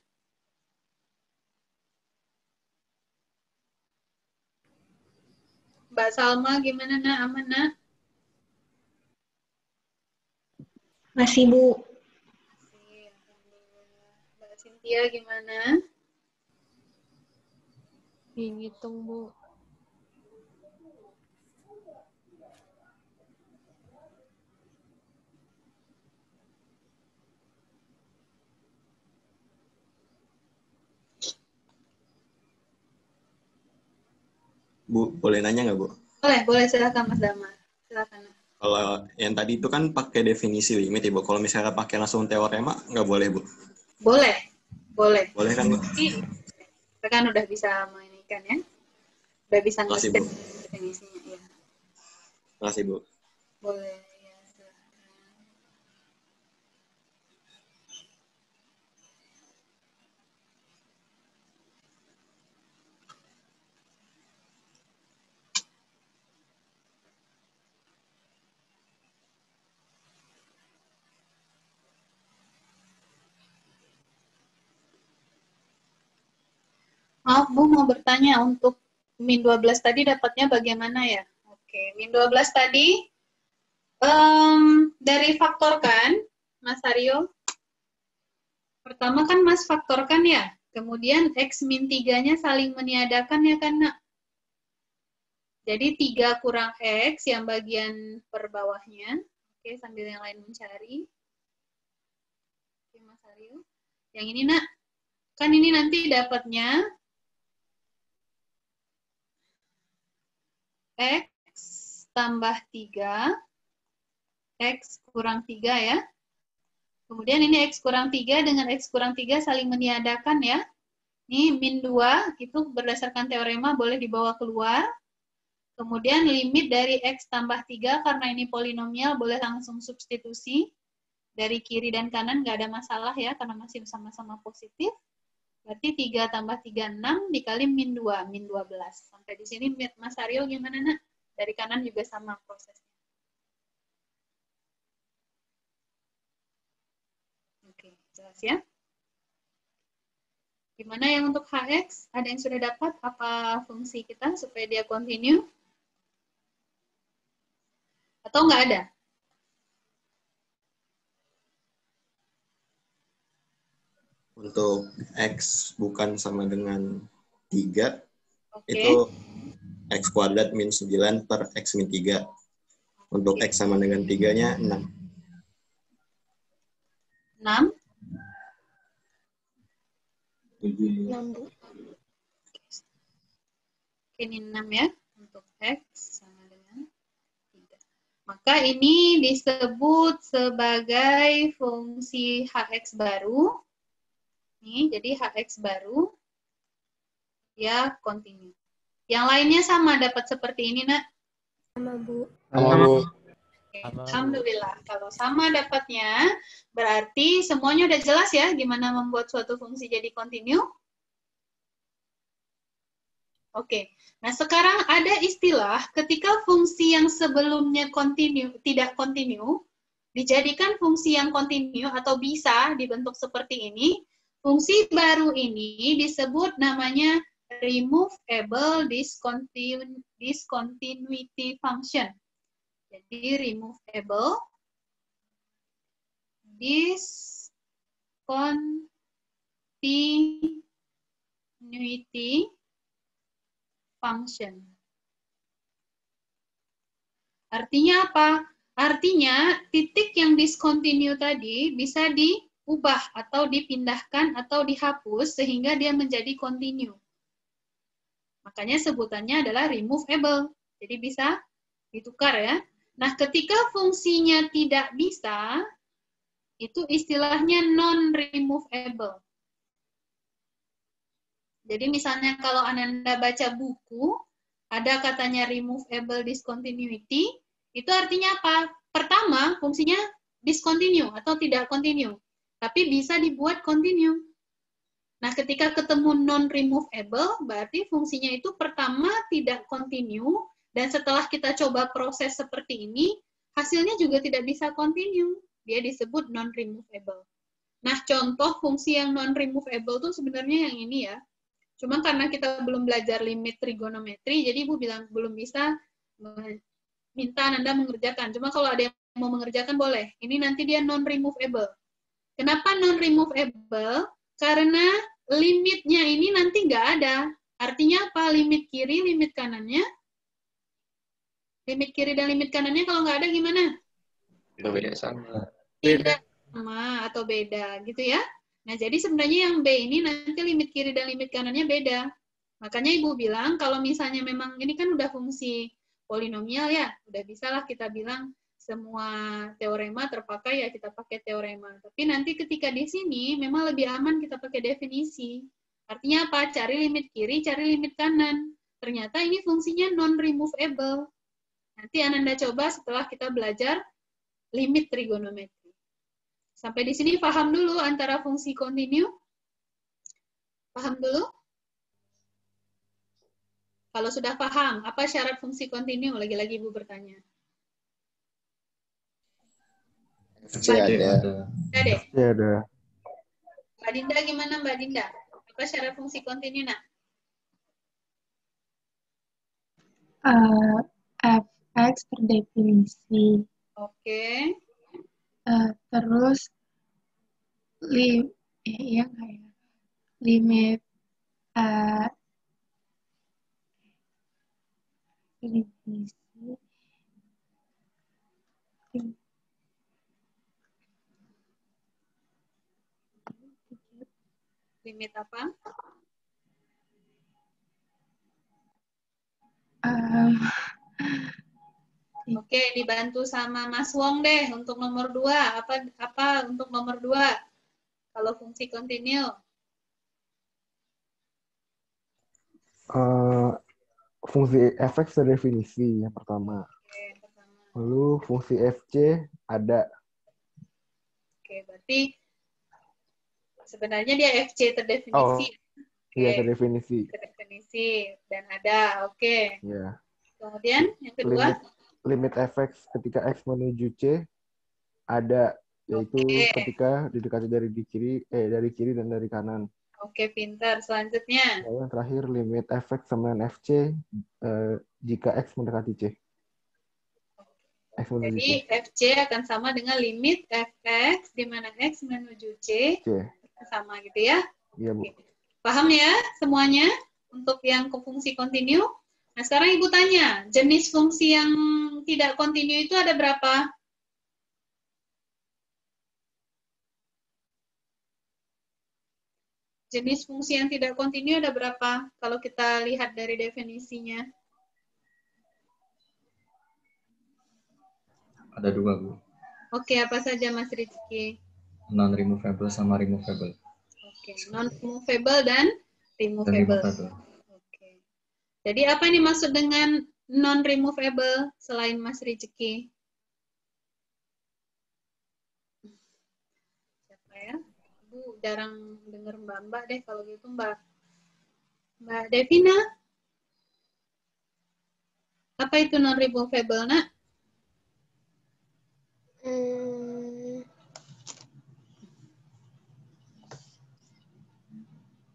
Mbak Salma gimana, Nak? Aman, Nak? Masih, Bu. Mbak Cynthia gimana? Ngitung, Bu. Bu, boleh nanya nggak, Bu? Boleh, silakan Mas Damar. Silakan. Kalau yang tadi itu kan pakai definisi limit ya, Bu. Kalau misalnya pakai langsung teorema, nggak boleh, Bu? Boleh. Boleh kan, Bu? Kita kan udah bisa mainkan ya. Udah bisa Makasih, nge-set Bu. definisinya. Ya. Makasih, Bu. Boleh. Ya, silakan. Maaf Bu, mau bertanya untuk min 12 tadi dapatnya bagaimana ya? Oke, min 12 tadi dari faktorkan, Mas Aryo. Pertama kan Mas faktorkan ya, kemudian X min 3-nya saling meniadakan ya kan, Nak? Jadi 3 kurang X yang bagian per bawahnya. Oke, sambil yang lain mencari. Oke, Mas Aryo. Yang ini, Nak. Kan ini nanti dapatnya X tambah 3, X kurang 3 ya. Kemudian ini X kurang 3 dengan X kurang 3 saling meniadakan ya. Ini min 2, itu berdasarkan teorema boleh dibawa keluar. Kemudian limit dari X tambah 3, karena ini polinomial, boleh langsung substitusi. Dari kiri dan kanan nggak ada masalah ya, karena masih sama-sama positif. Berarti 3 tambah 3, 6, dikali min 2, min 12. Sampai di sini Mas Aryo gimana, Nak? Dari kanan juga sama prosesnya. Oke, jelas ya? Gimana yang untuk HX? Ada yang sudah dapat apa fungsi kita supaya dia continue? Atau nggak ada? untuk X bukan sama dengan 3, Oke. itu X kuadrat min 9 per X min 3. Untuk X sama dengan 3-nya 6. 6. 6, Bu. Ini 6 ya, untuk X sama dengan 3. Maka ini disebut sebagai fungsi HX baru. Nih, jadi HX baru, ya kontinu. Yang lainnya sama, dapat seperti ini, Nak? Sama, Bu. Sama, Bu. Oke, alhamdulillah. Kalau sama dapatnya, berarti semuanya udah jelas ya gimana membuat suatu fungsi jadi kontinu? Oke, nah sekarang ada istilah ketika fungsi yang sebelumnya tidak kontinu, dijadikan fungsi yang kontinu atau bisa dibentuk seperti ini, fungsi baru ini disebut namanya removable discontinuity function. Jadi removable discontinuity function. Artinya apa? Artinya titik yang discontinue tadi bisa diubah atau dipindahkan atau dihapus sehingga dia menjadi continue. Makanya sebutannya adalah removable. Jadi bisa ditukar ya. Nah, ketika fungsinya tidak bisa, itu istilahnya non-removable. Jadi misalnya kalau Ananda baca buku, ada katanya removable discontinuity, itu artinya apa? Pertama, fungsinya discontinue atau tidak continue, tapi bisa dibuat continue. Nah, ketika ketemu non-removable, berarti fungsinya itu pertama tidak continue, dan setelah kita coba proses seperti ini, hasilnya juga tidak bisa continue. Dia disebut non-removable. Nah, contoh fungsi yang non-removable itu sebenarnya yang ini ya. Cuma karena kita belum belajar limit trigonometri, jadi Ibu bilang belum bisa minta Anda mengerjakan. Cuma kalau ada yang mau mengerjakan boleh. Ini nanti dia non-removable. Kenapa non-removable? Karena limitnya ini nanti nggak ada. Artinya apa? Limit kiri, limit kanannya. Limit kiri dan limit kanannya kalau nggak ada gimana? Beda sama. Tidak sama atau beda gitu ya. Nah, jadi sebenarnya yang B ini nanti limit kiri dan limit kanannya beda. Makanya Ibu bilang kalau misalnya memang ini kan udah fungsi polinomial ya, udah bisalah kita bilang semua teorema terpakai ya kita pakai teorema. Tapi nanti ketika di sini memang lebih aman kita pakai definisi. Artinya apa? Cari limit kiri, cari limit kanan. Ternyata ini fungsinya non-removable. Nanti Ananda coba setelah kita belajar limit trigonometri. Sampai di sini paham dulu antara fungsi kontinu? Paham dulu? Kalau sudah paham, apa syarat fungsi kontinu? Lagi-lagi Ibu bertanya. FC ada. Ada deh. Ya ada. Mbak Dinda gimana Mbak Dinda? Apa syarat fungsi kontinu, Nak? Fx terdefinisi. Oke. Terus iya nggak ya? Limit definisi. Limit apa? Oke, dibantu sama Mas Wong deh untuk nomor 2. Apa untuk nomor 2? Kalau fungsi kontinu. Fungsi fx terdefinisi yang pertama. Oke, pertama. Lalu fungsi fc ada. Oke, berarti sebenarnya dia fc terdefinisi. Iya, terdefinisi. Terdefinisi dan ada. Oke. Iya. Kemudian yang kedua. Limit fx ketika x menuju c ada, yaitu ketika didekati dari kiri dan dari kanan. Oke, pintar. Selanjutnya. Lalu yang terakhir limit fx sama dengan fc jika x mendekati c. Jadi fc akan sama dengan limit fx di mana x menuju c. sama gitu ya. Iya, Bu. Paham ya semuanya untuk yang fungsi kontinu? Nah, sekarang Ibu tanya, jenis fungsi yang tidak kontinu itu ada berapa? Jenis fungsi yang tidak kontinu ada berapa? Kalau kita lihat dari definisinya. Ada 2, Bu. Oke, apa saja Mas Rizky? Non-removable sama removable. Oke, non-removable dan removable. Oke. Jadi apa ini maksud dengan non-removable selain Mas Rizky? Siapa ya? Ibu jarang dengar Mbak deh kalau gitu Mbak Devina. Apa itu non-removable, Nak?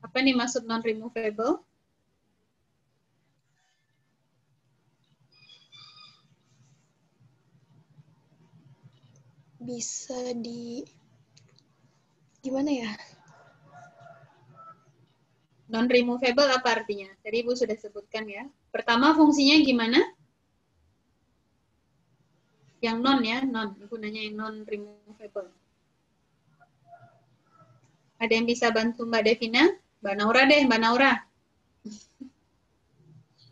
Apa nih maksud non-removable? Bisa gimana ya? Non-removable apa artinya? Tadi Ibu sudah sebutkan ya. Pertama fungsinya gimana? Yang non ya, non. Ibu nanya yang non-removable. Ada yang bisa bantu Mbak Devina? Mbak Naura deh, Mbak Naura.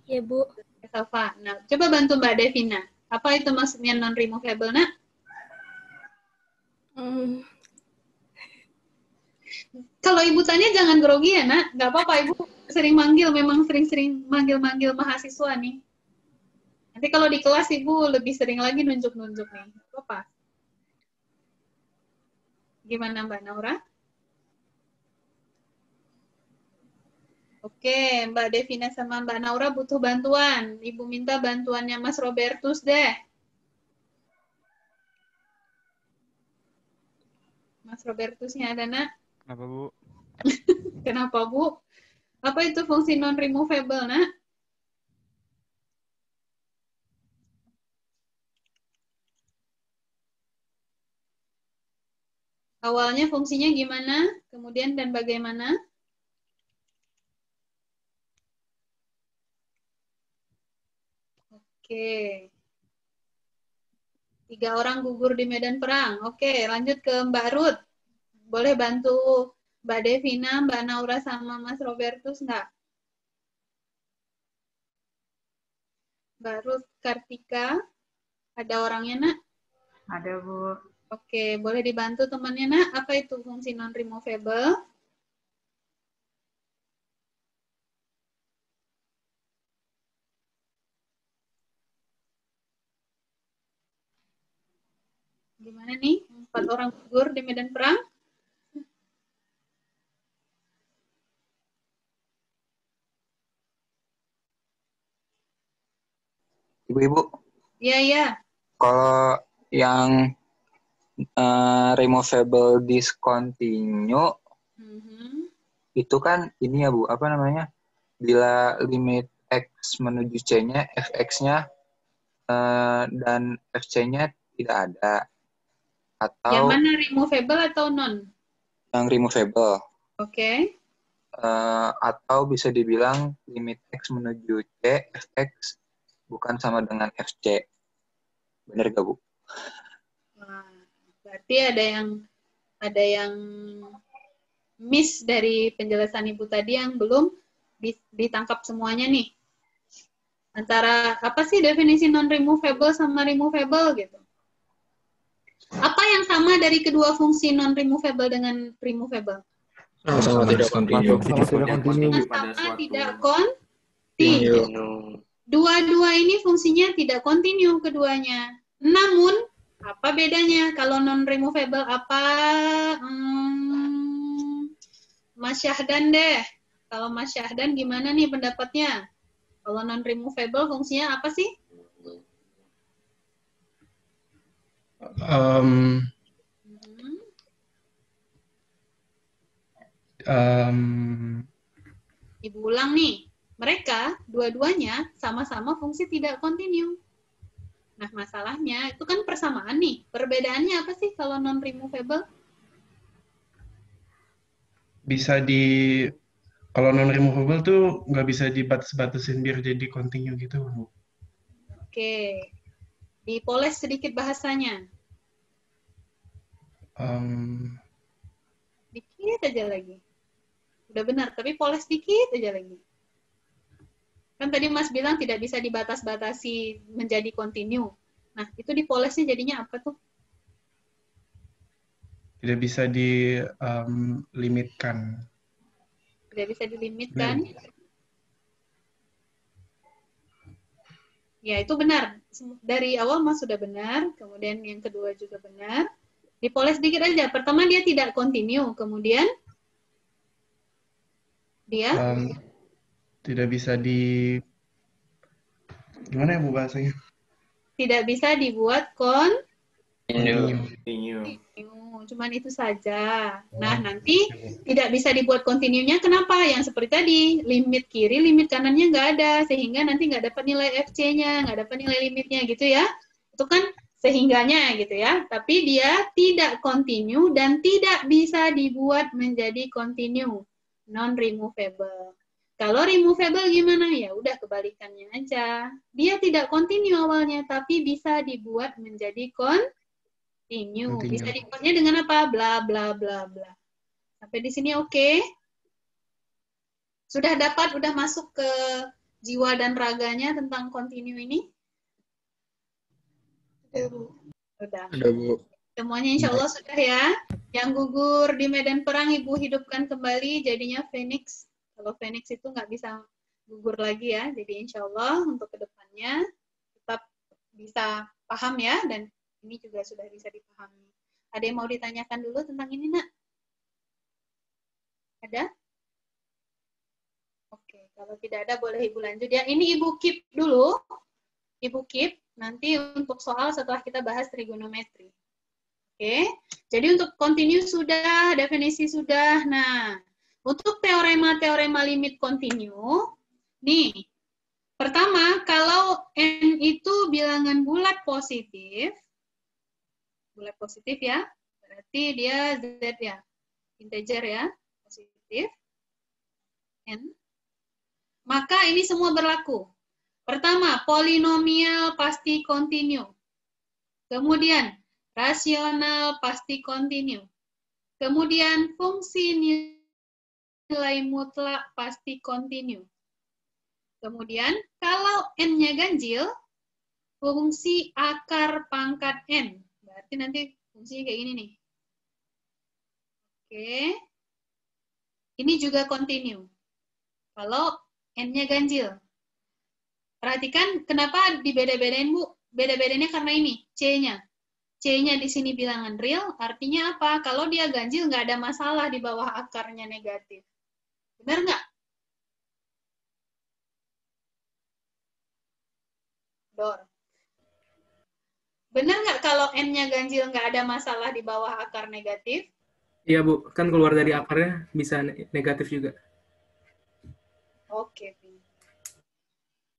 Ya, Bu. Safa. Nah, coba bantu Mbak Devina. Apa itu maksudnya non-removable, Nak? Kalau Ibu tanya jangan grogi ya, Nak. Nggak apa-apa, Ibu sering manggil, memang sering-sering manggil-manggil mahasiswa nih. Nanti kalau di kelas Ibu lebih sering lagi nunjuk-nunjuk nih. Apa? Gimana Mbak Naura? Oke, Mbak Devina sama Mbak Naura butuh bantuan. Ibu minta bantuannya Mas Robertus deh. Mas Robertusnya ada, Nak? Kenapa, Bu? Kenapa, Bu? Apa itu fungsi non-removable, Nak? Awalnya fungsinya gimana? Kemudian dan bagaimana? Oke. 3 orang gugur di medan perang. Oke, lanjut ke Mbak Ruth. Boleh bantu Mbak Devina, Mbak Naura, sama Mas Robertus nggak? Mbak Ruth Kartika, ada orangnya, Nak? Ada, Bu. Oke, boleh dibantu temannya, Nak? Apa itu fungsi non-removable? Gimana nih? 4 orang gugur di medan perang? Ibu-ibu, Iya, iya. kalau yang removable discontinue itu kan ini ya Bu, apa namanya? Bila limit X menuju C-nya, Fx-nya dan Fc-nya tidak ada. Atau Yang mana removable atau non? yang removable. Oke. Atau bisa dibilang limit X menuju C, Fx bukan sama dengan Fc. Benar gak, Bu? Wah, berarti ada yang miss dari penjelasan Ibu tadi yang belum ditangkap semuanya nih. Antara apa sih definisi non-removable sama removable gitu. Apa yang sama dari kedua fungsi non-removable dengan removable? Sama tidak kontinu. Sama tidak kontinu. Dua-dua ini fungsinya tidak kontinu keduanya. Namun, apa bedanya? Kalau non-removable apa? Mas Syahdan deh. Kalau Mas Syahdan gimana nih pendapatnya? Kalau non-removable fungsinya apa sih? Ibu ulang nih. Mereka dua-duanya sama-sama fungsi tidak kontinu. Nah, masalahnya itu kan persamaan nih. Perbedaannya apa sih kalau non-removable? bisa kalau non-removable tuh nggak bisa dibatas-batasin biar jadi continue gitu, Bu. Oke. Dipoles sedikit bahasanya. Dikit aja lagi. Udah benar, tapi poles dikit aja lagi. Kan tadi Mas bilang tidak bisa dibatas-batasi menjadi continue. Nah, itu dipolesnya jadinya apa tuh? Tidak bisa dilimitkan. Tidak bisa dilimitkan. Ya, itu benar. Dari awal Mas sudah benar, kemudian yang kedua juga benar. Dipoles dikit aja. Pertama dia tidak continue, kemudian dia tidak bisa gimana ya Bu bahasanya? Tidak bisa dibuat Continue. Cuman itu saja. Nah, nanti tidak bisa dibuat continue-nya. Kenapa? Yang seperti tadi, limit kiri, limit kanannya nggak ada. Sehingga nanti nggak dapat nilai FC-nya, nggak dapat nilai limitnya gitu ya. Itu kan sehingganya gitu ya. Tapi dia tidak continue dan tidak bisa dibuat menjadi continue. Non-removable. Kalau removable gimana? Ya udah kebalikannya aja. Dia tidak continue awalnya, tapi bisa dibuat menjadi continue. Bisa dibuatnya dengan apa? Bla bla bla bla. Sampai di sini oke? Sudah dapat, udah masuk ke jiwa dan raganya tentang continue ini? Sudah. Ada, Bu. Semuanya insya Allah sudah ya. Yang gugur di medan perang Ibu hidupkan kembali, jadinya Phoenix. Kalau Phoenix itu nggak bisa gugur lagi ya. Jadi insya Allah untuk kedepannya tetap bisa paham ya, dan ini juga sudah bisa dipahami. Ada yang mau ditanyakan dulu tentang ini, Nak? Ada? Oke, kalau tidak ada boleh Ibu lanjut ya. Ini Ibu keep dulu. Ibu keep, nanti untuk soal setelah kita bahas trigonometri. Oke, jadi untuk continue sudah, definisi sudah. Nah, untuk teorema-teorema limit continue, nih, pertama, kalau N itu bilangan bulat positif ya, berarti dia Z ya, integer ya, positif, N. Maka ini semua berlaku. Pertama, polinomial pasti continue. Kemudian, rasional pasti continue. Kemudian, fungsi nilai mutlak pasti continue. Kemudian, kalau N-nya ganjil, fungsi akar pangkat N. Berarti nanti fungsinya kayak gini nih. Oke. Ini juga continue. Kalau N-nya ganjil. Perhatikan kenapa dibeda-bedain, Bu? Beda-bedanya karena ini, C-nya. C-nya di sini bilangan real, artinya apa? Kalau dia ganjil, nggak ada masalah di bawah akarnya negatif. Benar nggak? Dor. Benar nggak kalau N-nya ganjil nggak ada masalah di bawah akar negatif? Iya, Bu. Kan keluar dari akarnya bisa negatif juga. Oke.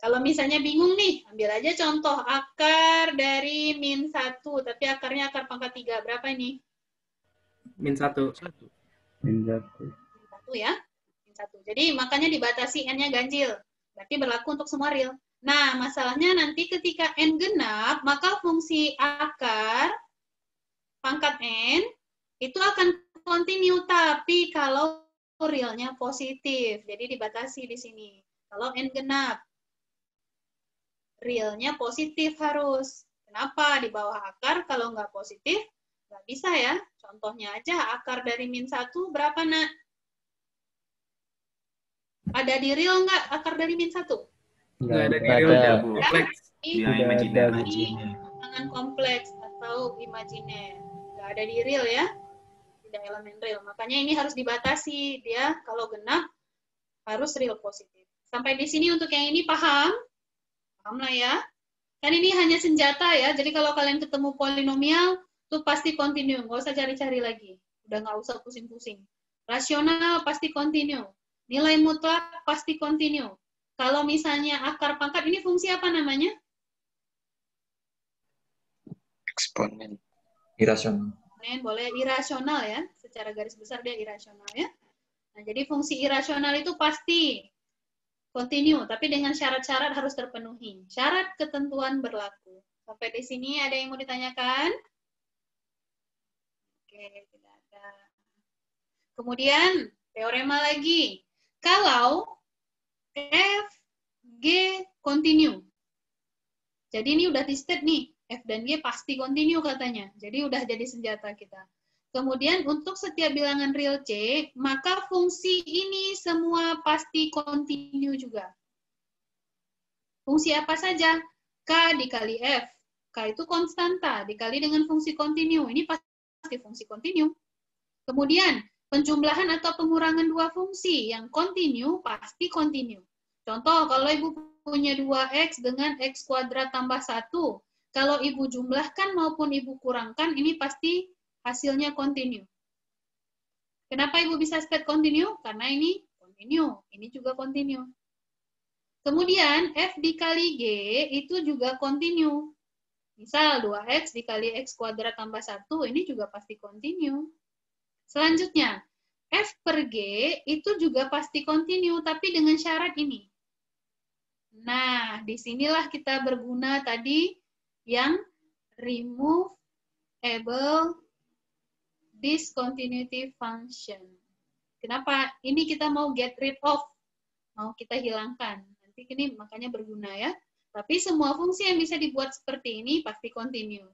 Kalau misalnya bingung nih, ambil aja contoh akar dari -1, tapi akarnya akar pangkat 3. Berapa ini? -1. -1 ya. -1. Jadi makanya dibatasi N-nya ganjil. Berarti berlaku untuk semua real. Nah, masalahnya nanti ketika N genap, maka fungsi akar pangkat N itu akan continue, tapi kalau realnya positif. Jadi dibatasi di sini. Kalau N genap, realnya positif harus. Kenapa? Di bawah akar, kalau nggak positif, nggak bisa ya. Contohnya aja, akar dari -1 berapa, Nak? Ada di real nggak akar dari -1? Nggak ada di real, Bu. Kompleks. Imajiner. Bilangan kompleks atau imajiner. Nggak ada di real ya. Tidak elemen real. Makanya ini harus dibatasi. Dia kalau genap, harus real positif. Sampai di sini untuk yang ini paham? Paham lah ya. Kan ini hanya senjata ya. Jadi kalau kalian ketemu polinomial, tuh pasti continue. Nggak usah cari-cari lagi. Udah nggak usah pusing-pusing. Rasional pasti continue. Nilai mutlak pasti continue. Kalau misalnya akar pangkat, ini fungsi apa namanya? Eksponen. Irasional. Boleh irasional ya. Secara garis besar dia irasional ya. Nah, jadi fungsi irasional itu pasti continue, tapi dengan syarat-syarat harus terpenuhi. Syarat ketentuan berlaku. Sampai di sini ada yang mau ditanyakan? Oke, tidak ada. Kemudian, teorema lagi. Kalau F, G, continue. Jadi ini udah di state nih, F dan G pasti continue katanya. Jadi udah jadi senjata kita. Kemudian untuk setiap bilangan real C, maka fungsi ini semua pasti continue juga. Fungsi apa saja? K dikali F. K itu konstanta, dikali dengan fungsi continue. Ini pasti fungsi continue. Kemudian, penjumlahan atau pengurangan dua fungsi yang continue pasti continue. Contoh, kalau Ibu punya 2X dengan X kuadrat tambah 1, kalau Ibu jumlahkan maupun Ibu kurangkan, ini pasti hasilnya continue. Kenapa Ibu bisa state continue? Karena ini continue, ini juga continue. Kemudian, F dikali G itu juga continue. Misal 2X dikali X kuadrat tambah 1, ini juga pasti continue. Selanjutnya, F per G itu juga pasti continue, tapi dengan syarat ini. Nah, disinilah kita berguna tadi yang removable discontinuity function. Kenapa? Ini kita mau get rid of, mau kita hilangkan. Nanti ini makanya berguna ya. Tapi semua fungsi yang bisa dibuat seperti ini pasti continue.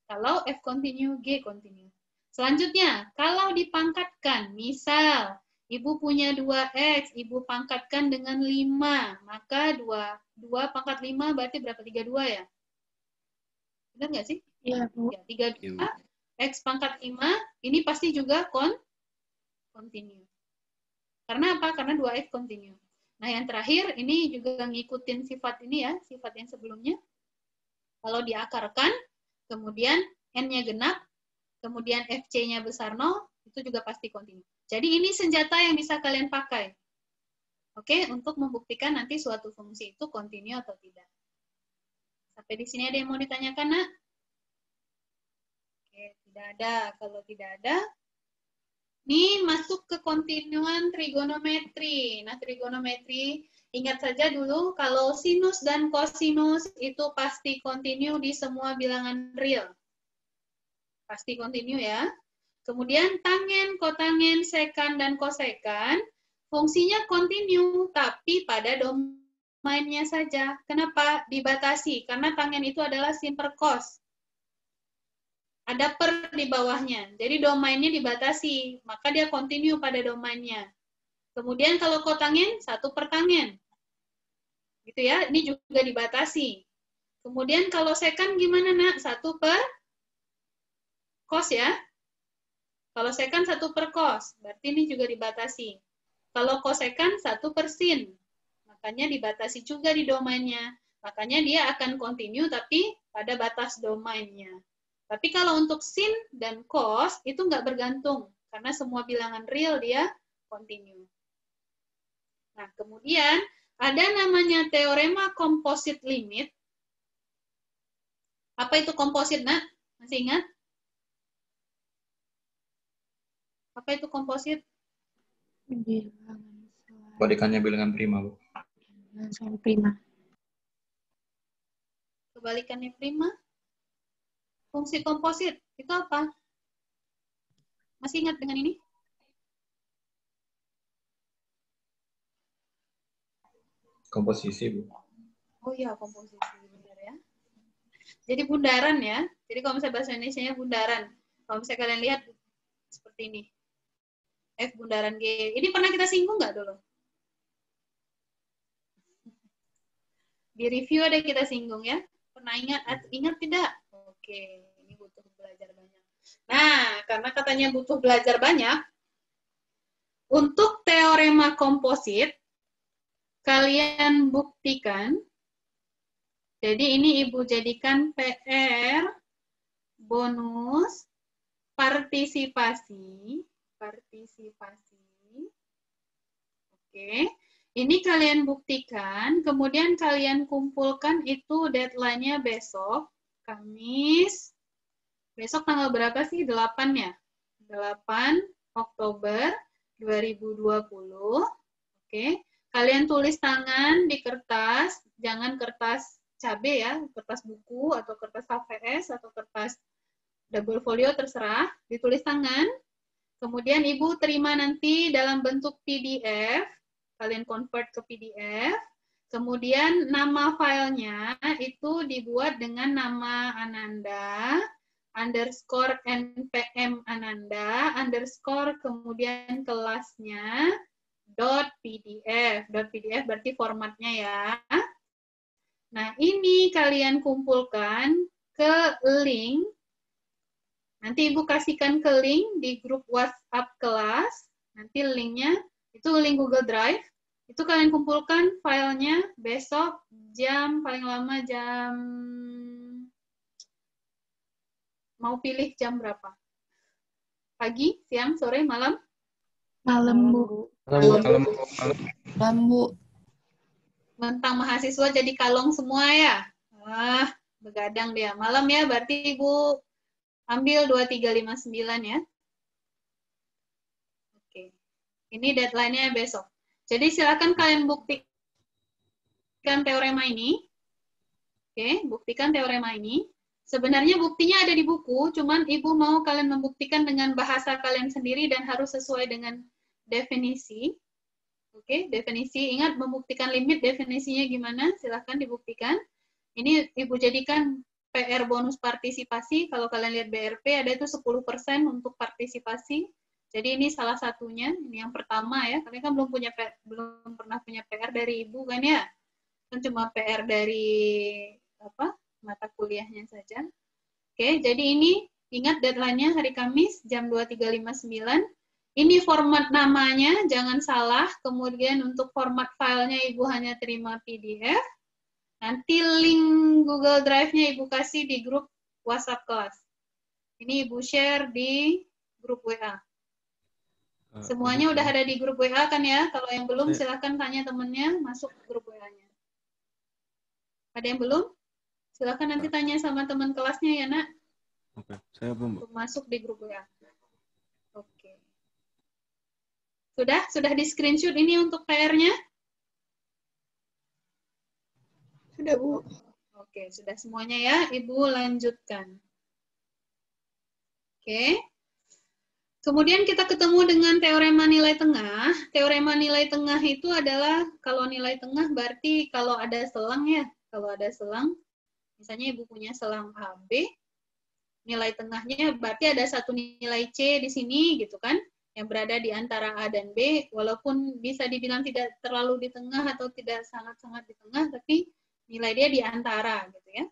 Kalau F continue, G continue. Selanjutnya, kalau dipangkatkan, misal Ibu punya 2X, Ibu pangkatkan dengan 5, maka 2 pangkat 5 berarti berapa? 32 ya? Benar nggak sih? Iya, Bu. Ya, 32, X pangkat 5, ini pasti juga continue. Karena apa? Karena 2X continue. Nah, yang terakhir, ini juga ngikutin sifat ini ya, sifat yang sebelumnya. Kalau diakarkan, kemudian N-nya genap, kemudian FC-nya besar 0, itu juga pasti continue. Jadi ini senjata yang bisa kalian pakai. Oke, untuk membuktikan nanti suatu fungsi itu continue atau tidak. Sampai di sini ada yang mau ditanyakan, Nak? Oke, tidak ada. Kalau tidak ada, ini masuk ke kontinuan trigonometri. Nah, trigonometri, ingat saja dulu kalau sinus dan kosinus itu pasti continue di semua bilangan real. Pasti continue ya. Kemudian tangen, kotangen, sekan, dan kosekan, fungsinya continue, tapi pada domainnya saja. Kenapa? Dibatasi, karena tangen itu adalah sin per cos. Ada per di bawahnya, jadi domainnya dibatasi, maka dia continue pada domainnya. Kemudian kalau kotangen, 1 per tangen. Gitu ya, ini juga dibatasi. Kemudian kalau sekan gimana, Nak? 1 per cos ya. Kalau sekan 1 per cos, berarti ini juga dibatasi. Kalau kosekan 1 per sin, makanya dibatasi juga di domainnya. Makanya dia akan continue tapi pada batas domainnya. Tapi kalau untuk sin dan cos itu nggak bergantung, karena semua bilangan real dia continue. Nah, kemudian ada namanya teorema composite limit. Apa itu composite, Nak? Masih ingat? Apa itu komposit? Kebalikannya bilangan prima, Bu. Bilangan prima. Kebalikannya prima? Fungsi komposit, itu apa? Masih ingat dengan ini? Komposisi, Bu. Oh iya, komposisi. Benar ya. Jadi bundaran ya. Jadi kalau misalnya bahasa Indonesianya bundaran. Kalau misalnya kalian lihat seperti ini. F bundaran G. Ini pernah kita singgung nggak dulu? Di review ada kita singgung ya. Pernah ingat tidak? Oke, ini butuh belajar banyak. Nah, karena katanya butuh belajar banyak, untuk teorema komposit, kalian buktikan. Jadi ini Ibu jadikan PR, bonus, partisipasi. Oke, ini kalian buktikan, kemudian kalian kumpulkan itu deadline-nya besok, Kamis. Besok tanggal berapa sih? 8 ya? 8 Oktober. 2020. Oke. Kalian tulis tangan di kertas, jangan kertas cabe ya, kertas buku atau kertas HVS atau kertas double folio terserah, ditulis tangan. Kemudian Ibu terima nanti dalam bentuk PDF, kalian convert ke PDF. Kemudian nama filenya itu dibuat dengan nama Ananda, underscore npm Ananda, underscore kemudian kelasnya, .pdf. .pdf berarti formatnya ya. Nah, ini kalian kumpulkan ke link. Nanti Ibu kasihkan ke link di grup WhatsApp kelas. Nanti linknya, itu link Google Drive. Itu kalian kumpulkan filenya besok paling lama jam, mau pilih jam berapa? Pagi, siang, sore, malam? Malam, Bu. Malam, Bu. Mentang mahasiswa jadi kalong semua ya? Wah, begadang dia. Malam ya, berarti Ibu ambil 2359 ya. Oke. Ini deadline-nya besok. Jadi silakan kalian buktikan teorema ini. Oke, buktikan teorema ini. Sebenarnya buktinya ada di buku, cuman Ibu mau kalian membuktikan dengan bahasa kalian sendiri dan harus sesuai dengan definisi. Oke, definisi. Ingat membuktikan limit, definisinya gimana? Silakan dibuktikan. Ini Ibu jadikan PR bonus partisipasi. Kalau kalian lihat BRP ada itu 10% untuk partisipasi. Jadi ini salah satunya, ini yang pertama ya. Kalian kan belum pernah punya PR dari Ibu kan ya? Kan cuma PR dari mata kuliahnya saja. Oke, jadi ini ingat deadline-nya hari Kamis jam 2359. Ini format namanya, jangan salah. Kemudian untuk format filenya Ibu hanya terima PDF. Nanti link Google Drive-nya Ibu kasih di grup WhatsApp kelas. Ini Ibu share di grup WA. Semuanya udah ada di grup WA kan ya? Kalau yang belum silahkan tanya temennya masuk ke grup WA-nya. Ada yang belum? Silahkan nanti tanya sama teman kelasnya ya, Nak. Oke, saya belum, Bu. Untuk masuk di grup WA. Oke. Sudah di screenshot ini untuk PR-nya? Sudah, Bu. Oke, sudah semuanya ya. Ibu lanjutkan. Oke. Kemudian kita ketemu dengan teorema nilai tengah. Teorema nilai tengah itu adalah, kalau nilai tengah berarti kalau ada selang ya. Kalau ada selang, misalnya Ibu punya selang AB, nilai tengahnya berarti ada satu nilai C di sini gitu kan, yang berada di antara A dan B, walaupun bisa dibilang tidak terlalu di tengah atau tidak sangat-sangat di tengah, tapi nilai dia di antara gitu ya.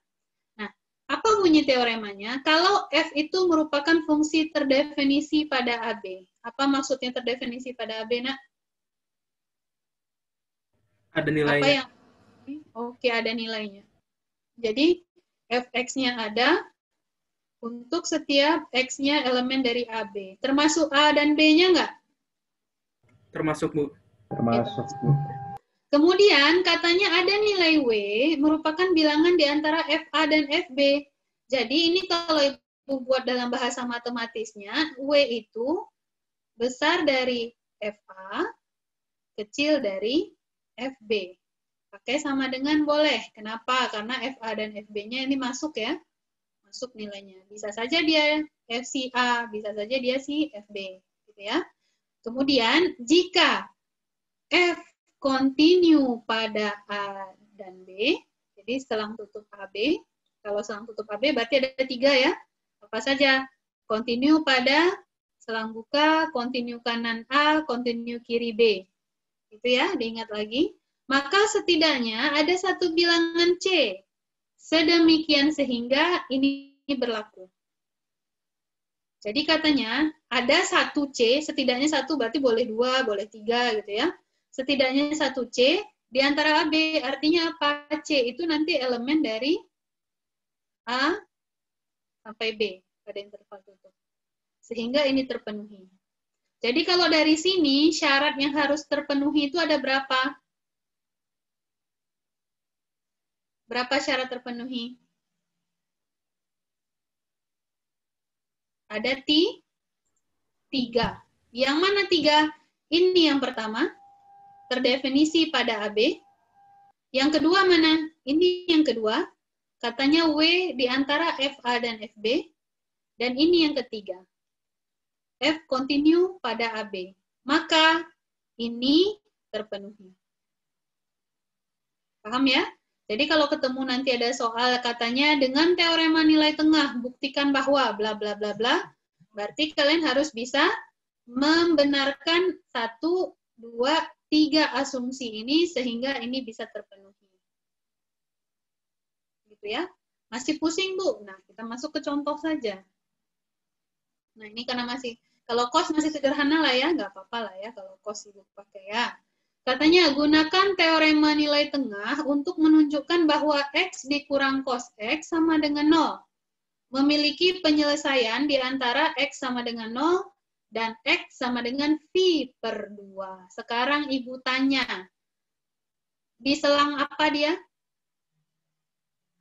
Nah, apa bunyi teoremanya? Kalau F itu merupakan fungsi terdefinisi pada AB. Apa maksudnya terdefinisi pada AB, Nak? Ada nilainya. Apa yang Oke, ada nilainya. Jadi, fx-nya ada untuk setiap x-nya elemen dari AB. Termasuk A dan B-nya nggak? Termasuk, Bu. Termasuk, Bu. Kemudian, katanya ada nilai W merupakan bilangan di antara FA dan FB. Jadi, ini kalau Ibu buat dalam bahasa matematisnya, W itu besar dari FA, kecil dari FB. Pakai sama dengan boleh. Kenapa? Karena FA dan FB-nya ini masuk ya. Masuk nilainya. Bisa saja dia FCA, bisa saja dia si FB. Gitu ya. Kemudian, jika F continue pada A dan B, jadi selang tutup AB. Kalau selang tutup AB berarti ada 3 ya. Apa saja? Continue pada selang buka, continue kanan A, continue kiri B. Itu ya, diingat lagi. Maka setidaknya ada satu bilangan C. Sedemikian sehingga ini berlaku. Jadi katanya ada satu C, setidaknya satu berarti boleh 2, boleh 3 gitu ya. Setidaknya satu C di antara AB. Artinya apa? C itu nanti elemen dari A sampai B pada interval tutup. Sehingga ini terpenuhi. Jadi kalau dari sini syarat yang harus terpenuhi itu ada berapa? Berapa syarat terpenuhi? Ada 3. Yang mana 3? Ini yang pertama, terdefinisi pada AB. Yang kedua mana? Ini yang kedua, katanya W di antara FA dan FB. Dan ini yang ketiga, F continue pada AB. Maka ini terpenuhi. Paham ya? Jadi kalau ketemu nanti ada soal katanya dengan teorema nilai tengah, buktikan bahwa bla bla bla bla, berarti kalian harus bisa membenarkan 1, 2, 3 asumsi ini sehingga ini bisa terpenuhi. Gitu ya. Masih pusing, Bu? Nah, kita masuk ke contoh saja. Nah, ini karena kalau cos masih sederhana lah ya, nggak apa-apa lah ya kalau cos Ibu pakai ya. Katanya, gunakan teorema nilai tengah untuk menunjukkan bahwa X dikurang cos X sama dengan 0. Memiliki penyelesaian di antara X sama dengan 0 dan X sama dengan V per 2. Sekarang Ibu tanya, di selang apa dia?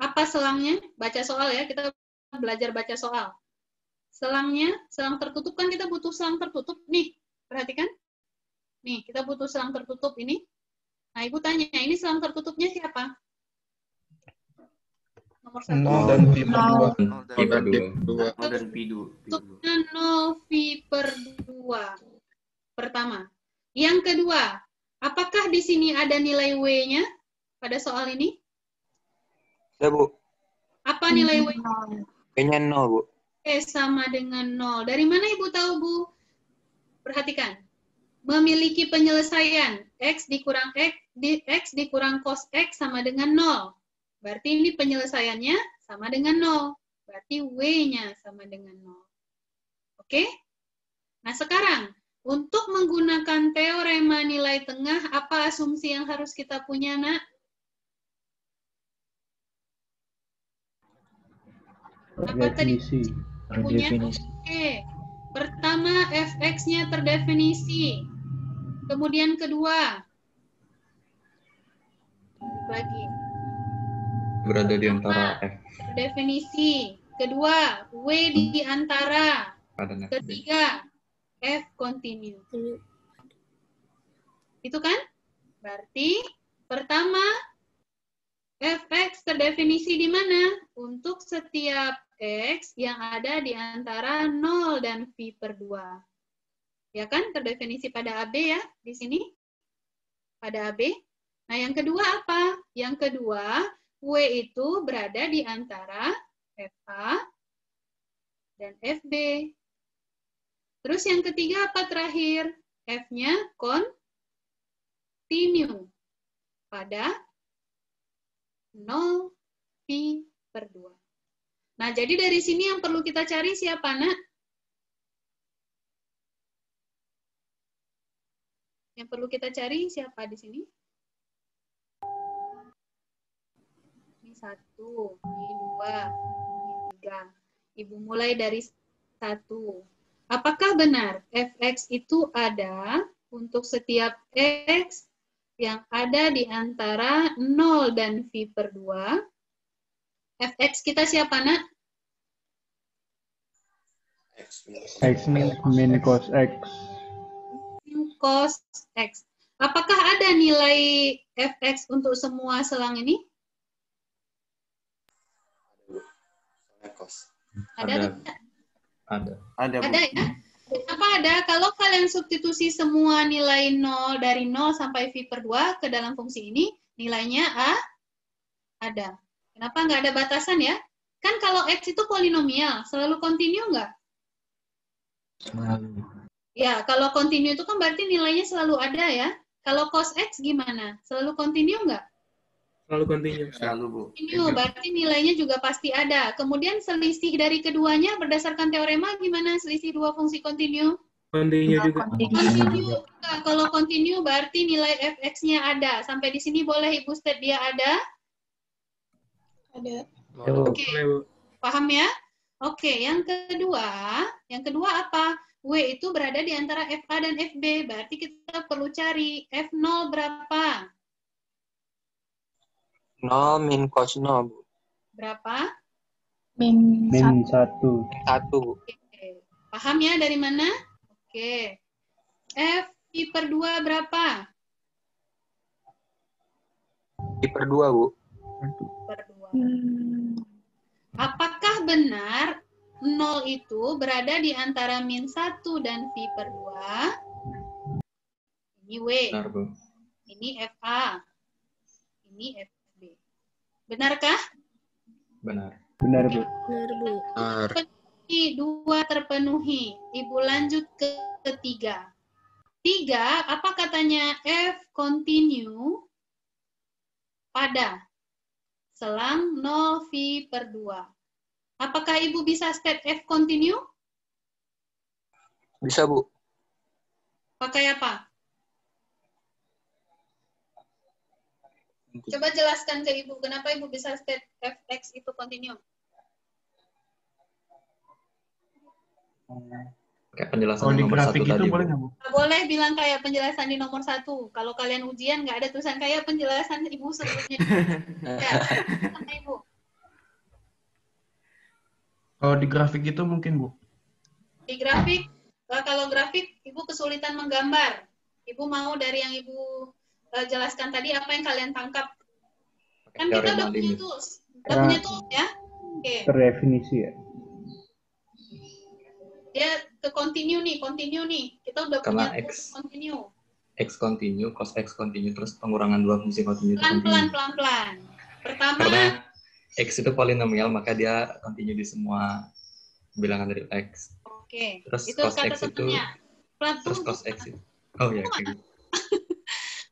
Apa selangnya? Baca soal ya, kita belajar baca soal. Selangnya, selang tertutup kan kita butuh selang tertutup. Nih, perhatikan. Nih, kita butuh selang tertutup ini. Nah, Ibu tanya, ini selang tertutupnya siapa? Nomor 1. 0 dan V per 2. 0 dan V 2. Tutupnya 0 V per 2. Pertama. Yang kedua, apakah di sini ada nilai W-nya pada soal ini? Ya, Bu. Apa nilai W? W-nya 0, Bu. Oke, sama dengan 0. Dari mana Ibu tahu, Bu? Perhatikan. Memiliki penyelesaian X dikurang X dikurang cos X sama dengan 0. Berarti ini penyelesaiannya sama dengan 0. Berarti W-nya sama dengan 0. Oke? Nah, sekarang, untuk menggunakan teorema nilai tengah, apa asumsi yang harus kita punya, Nak? Apa tadi? Punya? Oke. Pertama, fx-nya terdefinisi. Kemudian kedua, lagi. Berada di antara F. Definisi. Kedua, W di antara. Ketiga, F continue. Itu kan? Berarti pertama, fx terdefinisi di mana? Untuk setiap x yang ada di antara 0 dan V per 2. Ya kan? Terdefinisi pada AB ya, di sini. Pada AB. Nah, yang kedua apa? Yang kedua, W itu berada di antara FA dan FB. Terus yang ketiga apa terakhir? F-nya continue pada 0 V per 2. Nah, jadi dari sini yang perlu kita cari siapa, Nak? Yang perlu kita cari siapa di sini? Ini 1, ini 2, ini 3. Ibu mulai dari 1. Apakah benar fx itu ada untuk setiap x yang ada di antara 0 dan V per 2? Fx kita siapa, Nak? X min cos X. Cos X. Apakah ada nilai fx untuk semua selang ini? Ada. Ada, Bu. Ada ya? Apa ada? Kalau kalian substitusi semua nilai 0 dari 0 sampai V per 2 ke dalam fungsi ini, nilainya ada. Kenapa nggak ada batasan ya? Kan kalau X itu polinomial, selalu continue nggak? Selalu. Ya, kalau continue itu kan berarti nilainya selalu ada ya. Kalau cos X gimana? Selalu continue nggak? Selalu continue. Selalu, Bu. Continue, berarti nilainya juga pasti ada. Kemudian selisih dari keduanya berdasarkan teorema gimana selisih dua fungsi continue? Continue juga. Continue. Nah, kalau continue berarti nilai fx-nya ada. Sampai di sini boleh Ibu state dia ada? Ada. Oke. Paham ya? Oke, yang kedua apa? W itu berada di antara FA dan FB. Berarti kita perlu cari F0 berapa? 0 min cos 0, Bu. Berapa? Min 1. 1, Bu. Oke. Paham ya dari mana? Oke. F V V/2 berapa? V/2, Bu. V/2. Apakah benar 0 itu berada di antara -1 dan V/2? Ini W. Benar, Bu. Ini FA. Ini FB. Benarkah? Benar. Benar, Bu. Benar, Bu. Benar. 2 terpenuhi. Ibu lanjut ke ketiga. 3, apa katanya? F continue pada selang 0 V/2. Apakah Ibu bisa state F continue? Bisa, Bu. Pakai apa? Coba jelaskan ke Ibu, kenapa Ibu bisa state Fx itu continue? Kayak penjelasan Kalau yang di nomor grafik 1 itu tadi, Bu. boleh nggak, Bu? Boleh bilang kayak penjelasan di nomor 1. Kalau kalian ujian nggak ada tulisan kayak penjelasan Ibu sebelumnya. Ya, sama Ibu. Kalau di grafik itu mungkin, Bu. Di grafik, kalau grafik Ibu kesulitan menggambar. Ibu mau dari yang Ibu jelaskan tadi apa yang kalian tangkap. Kan kita udah punya tools. Udah punya tools ya? Oke. Terdefinisi ya. Dia ke continue nih. Kita udah Karena punya tools continue. X continue, cos X continue, terus pengurangan dua fungsi continue itu continue. Pelan-pelan. Pertama, Karena X itu polinomial, maka dia continue di semua bilangan dari X. oke. Terus Itu cos kata X itu, temannya. terus cos X itu. Oh ya, kayak gitu.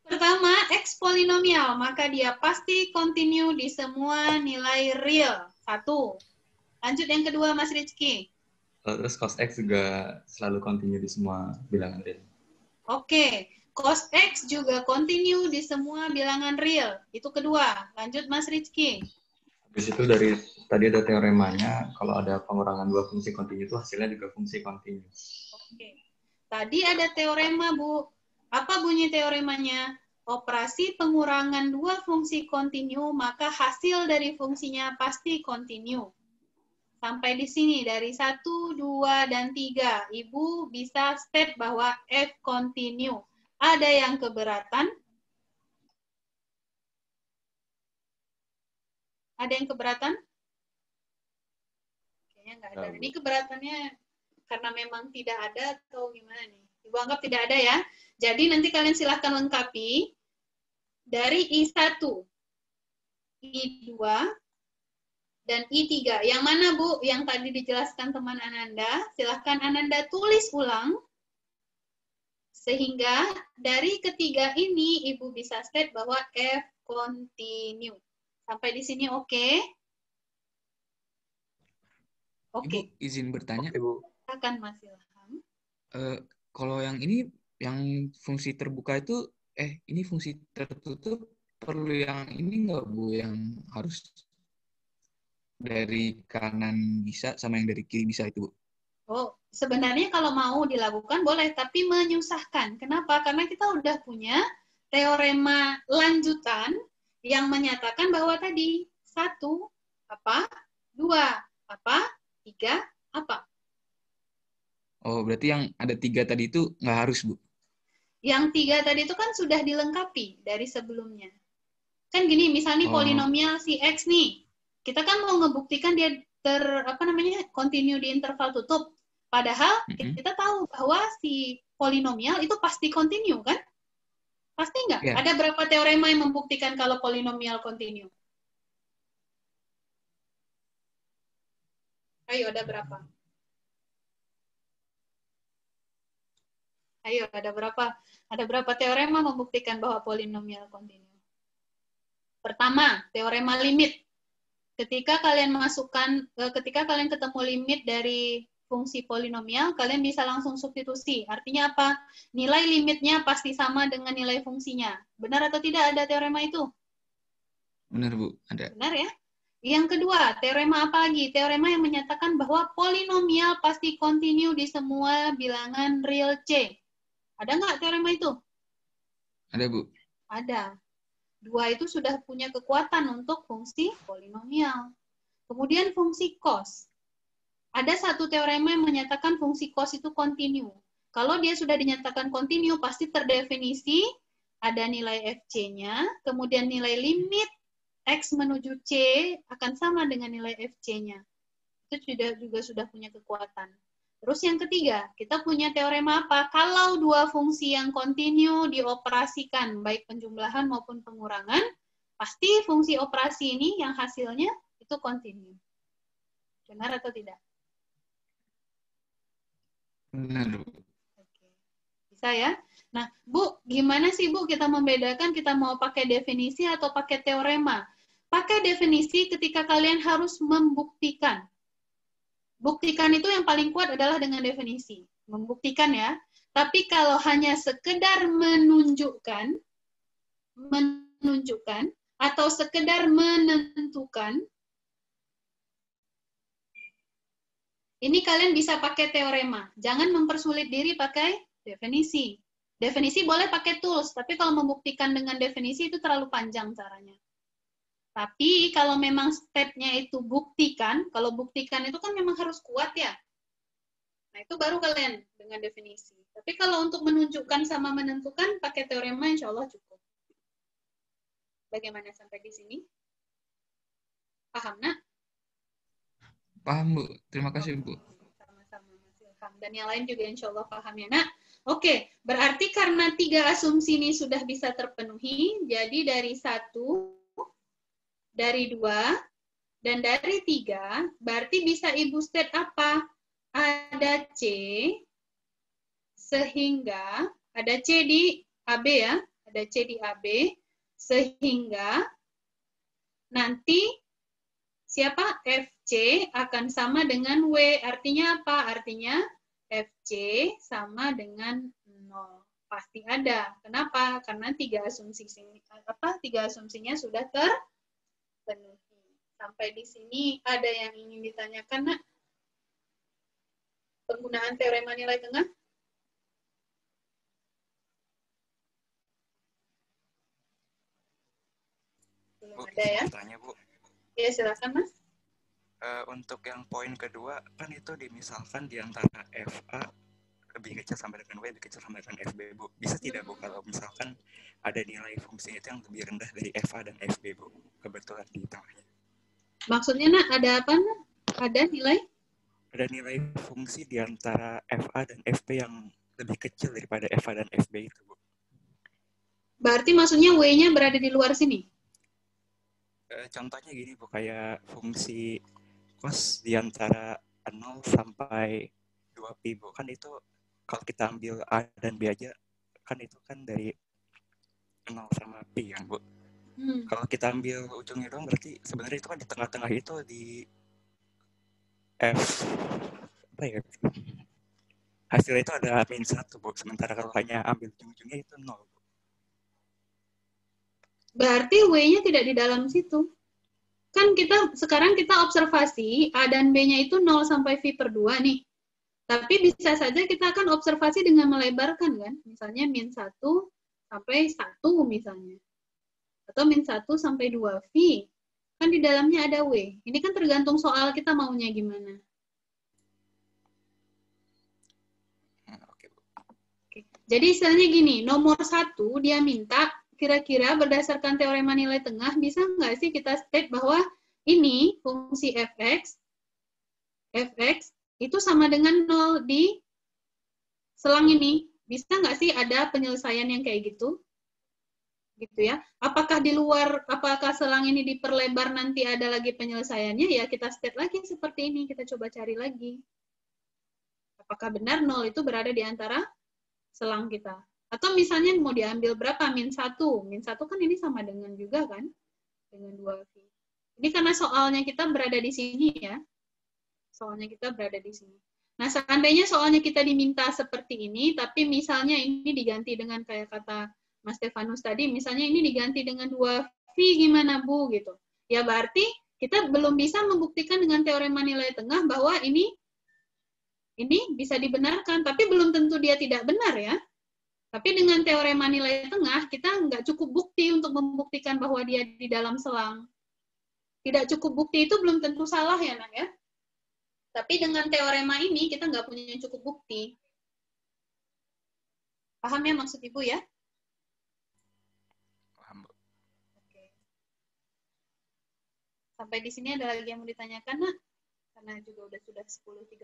Pertama, X polinomial, maka dia pasti continue di semua nilai real. 1. Lanjut yang kedua, Mas Rizky. Terus cos X juga selalu continue di semua bilangan real. Oke. Cos X juga continue di semua bilangan real. Itu kedua. Lanjut, Mas Rizky. Habis itu dari tadi ada teoremanya, kalau ada pengurangan dua fungsi continue itu hasilnya juga fungsi continue. Oke. Tadi ada teorema, Bu. Apa bunyi teoremanya? Operasi pengurangan dua fungsi continue, maka hasil dari fungsinya pasti continue. Sampai di sini, dari 1, 2, dan 3. Ibu bisa state bahwa F continue. Ada yang keberatan? Ada yang keberatan? Kayaknya nggak ada. Ini keberatannya karena memang tidak ada atau gimana nih? Ibu anggap tidak ada ya. Jadi nanti kalian silahkan lengkapi dari I1, I2, dan I3. Yang mana, Bu? Yang tadi dijelaskan teman Ananda. Silahkan Ananda tulis ulang. Sehingga dari ketiga ini Ibu bisa state bahwa F continue. Sampai di sini oke? Oke. Ibu izin bertanya. Silakan Mas Ilham. Kalau yang ini, yang fungsi terbuka itu, ini fungsi tertutup, perlu yang ini nggak, Bu? Yang harus dari kanan bisa sama yang dari kiri bisa itu, Bu? Oh, sebenarnya kalau mau dilakukan boleh, tapi menyusahkan. Kenapa? Karena kita udah punya teorema lanjutan yang menyatakan bahwa tadi 1 apa, 2 apa, 3 apa. Oh, berarti yang ada 3 tadi itu nggak harus, Bu? Yang 3 tadi itu kan sudah dilengkapi dari sebelumnya. Kan gini, misalnya polinomial si X nih. Kita kan mau ngebuktikan dia continue di interval tutup. Padahal kita tahu bahwa si polinomial itu pasti continue, kan? Pasti nggak? Yeah. Ada berapa teorema yang membuktikan kalau polinomial continue? Ayo, ada berapa? Ayo, ada berapa? Ada berapa teorema membuktikan bahwa polinomial continue? Pertama, teorema limit. Ketika kalian ketemu limit dari fungsi polinomial, kalian bisa langsung substitusi. Artinya apa? Nilai limitnya pasti sama dengan nilai fungsinya. Benar atau tidak ada teorema itu? Benar, Bu. Ada. Benar ya? Yang kedua, teorema apa lagi? Teorema yang menyatakan bahwa polinomial pasti continue di semua bilangan real C. Ada nggak teorema itu? Ada, Bu. Ada. 2 itu sudah punya kekuatan untuk fungsi polinomial. Kemudian fungsi cos. Ada satu teorema yang menyatakan fungsi cos itu continue. Kalau dia sudah dinyatakan kontinu, pasti terdefinisi ada nilai FC-nya, kemudian nilai limit X menuju C akan sama dengan nilai FC-nya. Itu juga sudah punya kekuatan. Terus yang ketiga, kita punya teorema apa? Kalau dua fungsi yang kontinu dioperasikan, baik penjumlahan maupun pengurangan, pasti fungsi operasi ini yang hasilnya itu kontinu. Benar atau tidak? Benar. Bisa ya? Nah, Bu, gimana sih Bu kita membedakan kita mau pakai definisi atau pakai teorema? Pakai definisi ketika kalian harus membuktikan. Buktikan itu yang paling kuat adalah dengan definisi. Membuktikan ya. Tapi kalau hanya sekedar menunjukkan atau sekedar menentukan, ini kalian bisa pakai teorema. Jangan mempersulit diri pakai definisi. Definisi boleh pakai tools, tapi kalau membuktikan dengan definisi itu terlalu panjang caranya. Tapi kalau memang step-nya itu buktikan, kalau buktikan itu kan memang harus kuat ya. Nah, itu baru kalian dengan definisi. Tapi kalau untuk menunjukkan sama menentukan, pakai teorema insya Allah cukup. Bagaimana sampai di sini? Paham, nak? Paham, Bu. Terima kasih, Bu. Sama-sama, Mas Ilham. Dan yang lain juga insya Allah paham ya, nak? Oke, berarti karena 3 asumsi ini sudah bisa terpenuhi, jadi dari 1, dari 2, dan dari 3, berarti bisa Ibu state apa? Ada C, sehingga, ada C di AB ya, ada C di AB, sehingga nanti siapa? FC akan sama dengan W, artinya apa? Artinya FC sama dengan 0. Pasti ada. Kenapa? Karena 3 asumsinya sudah terpenuhi. Sampai di sini ada yang ingin ditanyakan, nak? Penggunaan teorema nilai tengah? Belum Bu, ada ya? tanya, Bu. Ya, silakan, Mas. Untuk yang poin kedua, kan itu dimisalkan di antara FA lebih kecil sama dengan W, lebih kecil sama dengan FB, Bu. Bisa tidak, Bu, kalau misalkan ada nilai fungsi itu yang lebih rendah dari FA dan FB, Bu? Kebetulan di tengahnya. Maksudnya, nak, ada apa, nak? Ada nilai? Ada nilai fungsi di antara FA dan FB yang lebih kecil daripada FA dan FB itu, Bu. Berarti maksudnya W-nya berada di luar sini? Contohnya gini, Bu, kayak fungsi cos di antara 0 sampai 2pi, Bu. Kan itu kalau kita ambil A dan B aja, kan itu kan dari 0 sama pi kan, Bu. Kalau kita ambil ujungnya doang, berarti sebenarnya itu kan di tengah-tengah itu di F, apa ya? Hasilnya itu ada -1, Bu. Sementara kalau hanya ambil ujung-ujungnya itu 0, Bu. Berarti W-nya tidak di dalam situ. Kan sekarang kita observasi A dan B-nya itu 0 sampai V/2 nih. Tapi bisa saja kita akan observasi dengan melebarkan kan. Misalnya -1 sampai 1 misalnya. Atau -1 sampai 2V. Kan di dalamnya ada W. Ini kan tergantung soal kita maunya gimana. Oke. Jadi istilahnya gini, nomor 1 dia minta kira-kira berdasarkan teorema nilai tengah, bisa nggak sih kita state bahwa ini fungsi fx itu sama dengan 0 di selang ini? Bisa nggak sih ada penyelesaian yang kayak gitu? Gitu ya. Apakah selang ini diperlebar nanti ada lagi penyelesaiannya? Ya kita state lagi seperti ini, kita coba cari lagi. Apakah benar 0 itu berada di antara selang kita? Atau misalnya mau diambil berapa? -1. -1 kan ini sama dengan juga kan? Dengan 2V. Ini karena soalnya kita berada di sini ya. Soalnya kita berada di sini. Nah, seandainya soalnya kita diminta seperti ini, tapi misalnya ini diganti dengan kayak kata Mas Stefanus tadi, misalnya ini diganti dengan 2V, gimana, Bu? Gitu. Ya berarti kita belum bisa membuktikan dengan teorema nilai tengah bahwa ini bisa dibenarkan, tapi belum tentu dia tidak benar ya. Tapi dengan teorema nilai tengah, kita nggak cukup bukti untuk membuktikan bahwa dia di dalam selang. Tidak cukup bukti itu belum tentu salah ya, Nak, ya. Tapi dengan teorema ini, kita nggak punya cukup bukti. Paham ya maksud Ibu ya? Paham, Bu. Oke. Sampai di sini ada lagi yang mau ditanyakan, Nak? Karena juga sudah 10.30.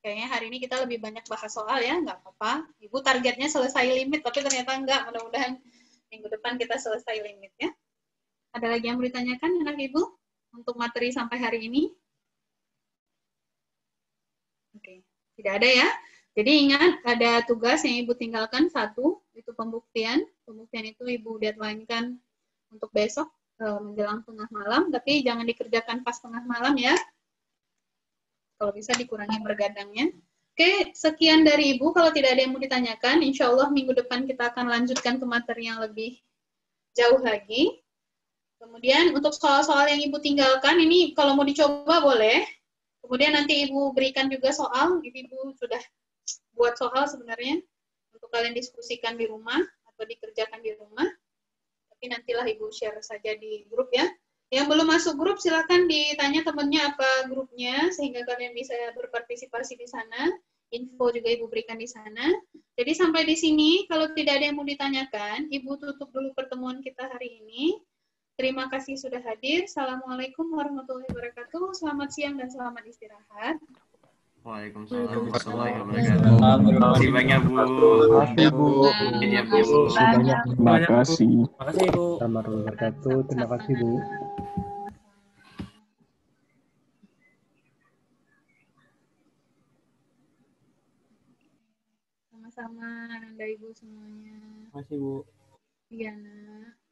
Kayaknya hari ini kita lebih banyak bahas soal ya, nggak apa-apa. Ibu targetnya selesai limit, tapi ternyata enggak. Mudah-mudahan minggu depan kita selesai limit ya. Ada lagi yang mau ditanyakan, anak Ibu? Untuk materi sampai hari ini? Oke, tidak ada ya. Jadi ingat, ada tugas yang Ibu tinggalkan satu, itu pembuktian. Pembuktian itu Ibu deadline-kan untuk besok menjelang tengah malam, tapi jangan dikerjakan pas tengah malam ya. Kalau bisa dikurangi bergadangnya. Oke, sekian dari Ibu. Kalau tidak ada yang mau ditanyakan, insya Allah minggu depan kita akan lanjutkan ke materi yang lebih jauh lagi. Kemudian untuk soal-soal yang Ibu tinggalkan, ini kalau mau dicoba boleh. Kemudian nanti Ibu berikan juga soal, Ibu sudah buat soal sebenarnya untuk kalian diskusikan di rumah atau dikerjakan di rumah. Tapi nantilah Ibu share saja di grup ya. Yang belum masuk grup silakan ditanya temannya apa grupnya sehingga kalian bisa berpartisipasi di sana. Info juga Ibu berikan di sana. Jadi sampai di sini kalau tidak ada yang mau ditanyakan, Ibu tutup dulu pertemuan kita hari ini. Terima kasih sudah hadir. Assalamualaikum warahmatullahi wabarakatuh. Selamat siang dan selamat istirahat. Waalaikumsalam warahmatullahi wabarakatuh. Terima kasih banyak, Bu. Makasih, Bu. Iya, Bu. Terima kasih. Terima kasih, Bu. Warahmatullahi wabarakatuh. Terima kasih, Bu. Sama-sama, Anda Ibu semuanya. Terima kasih, Bu. Iya, Nak.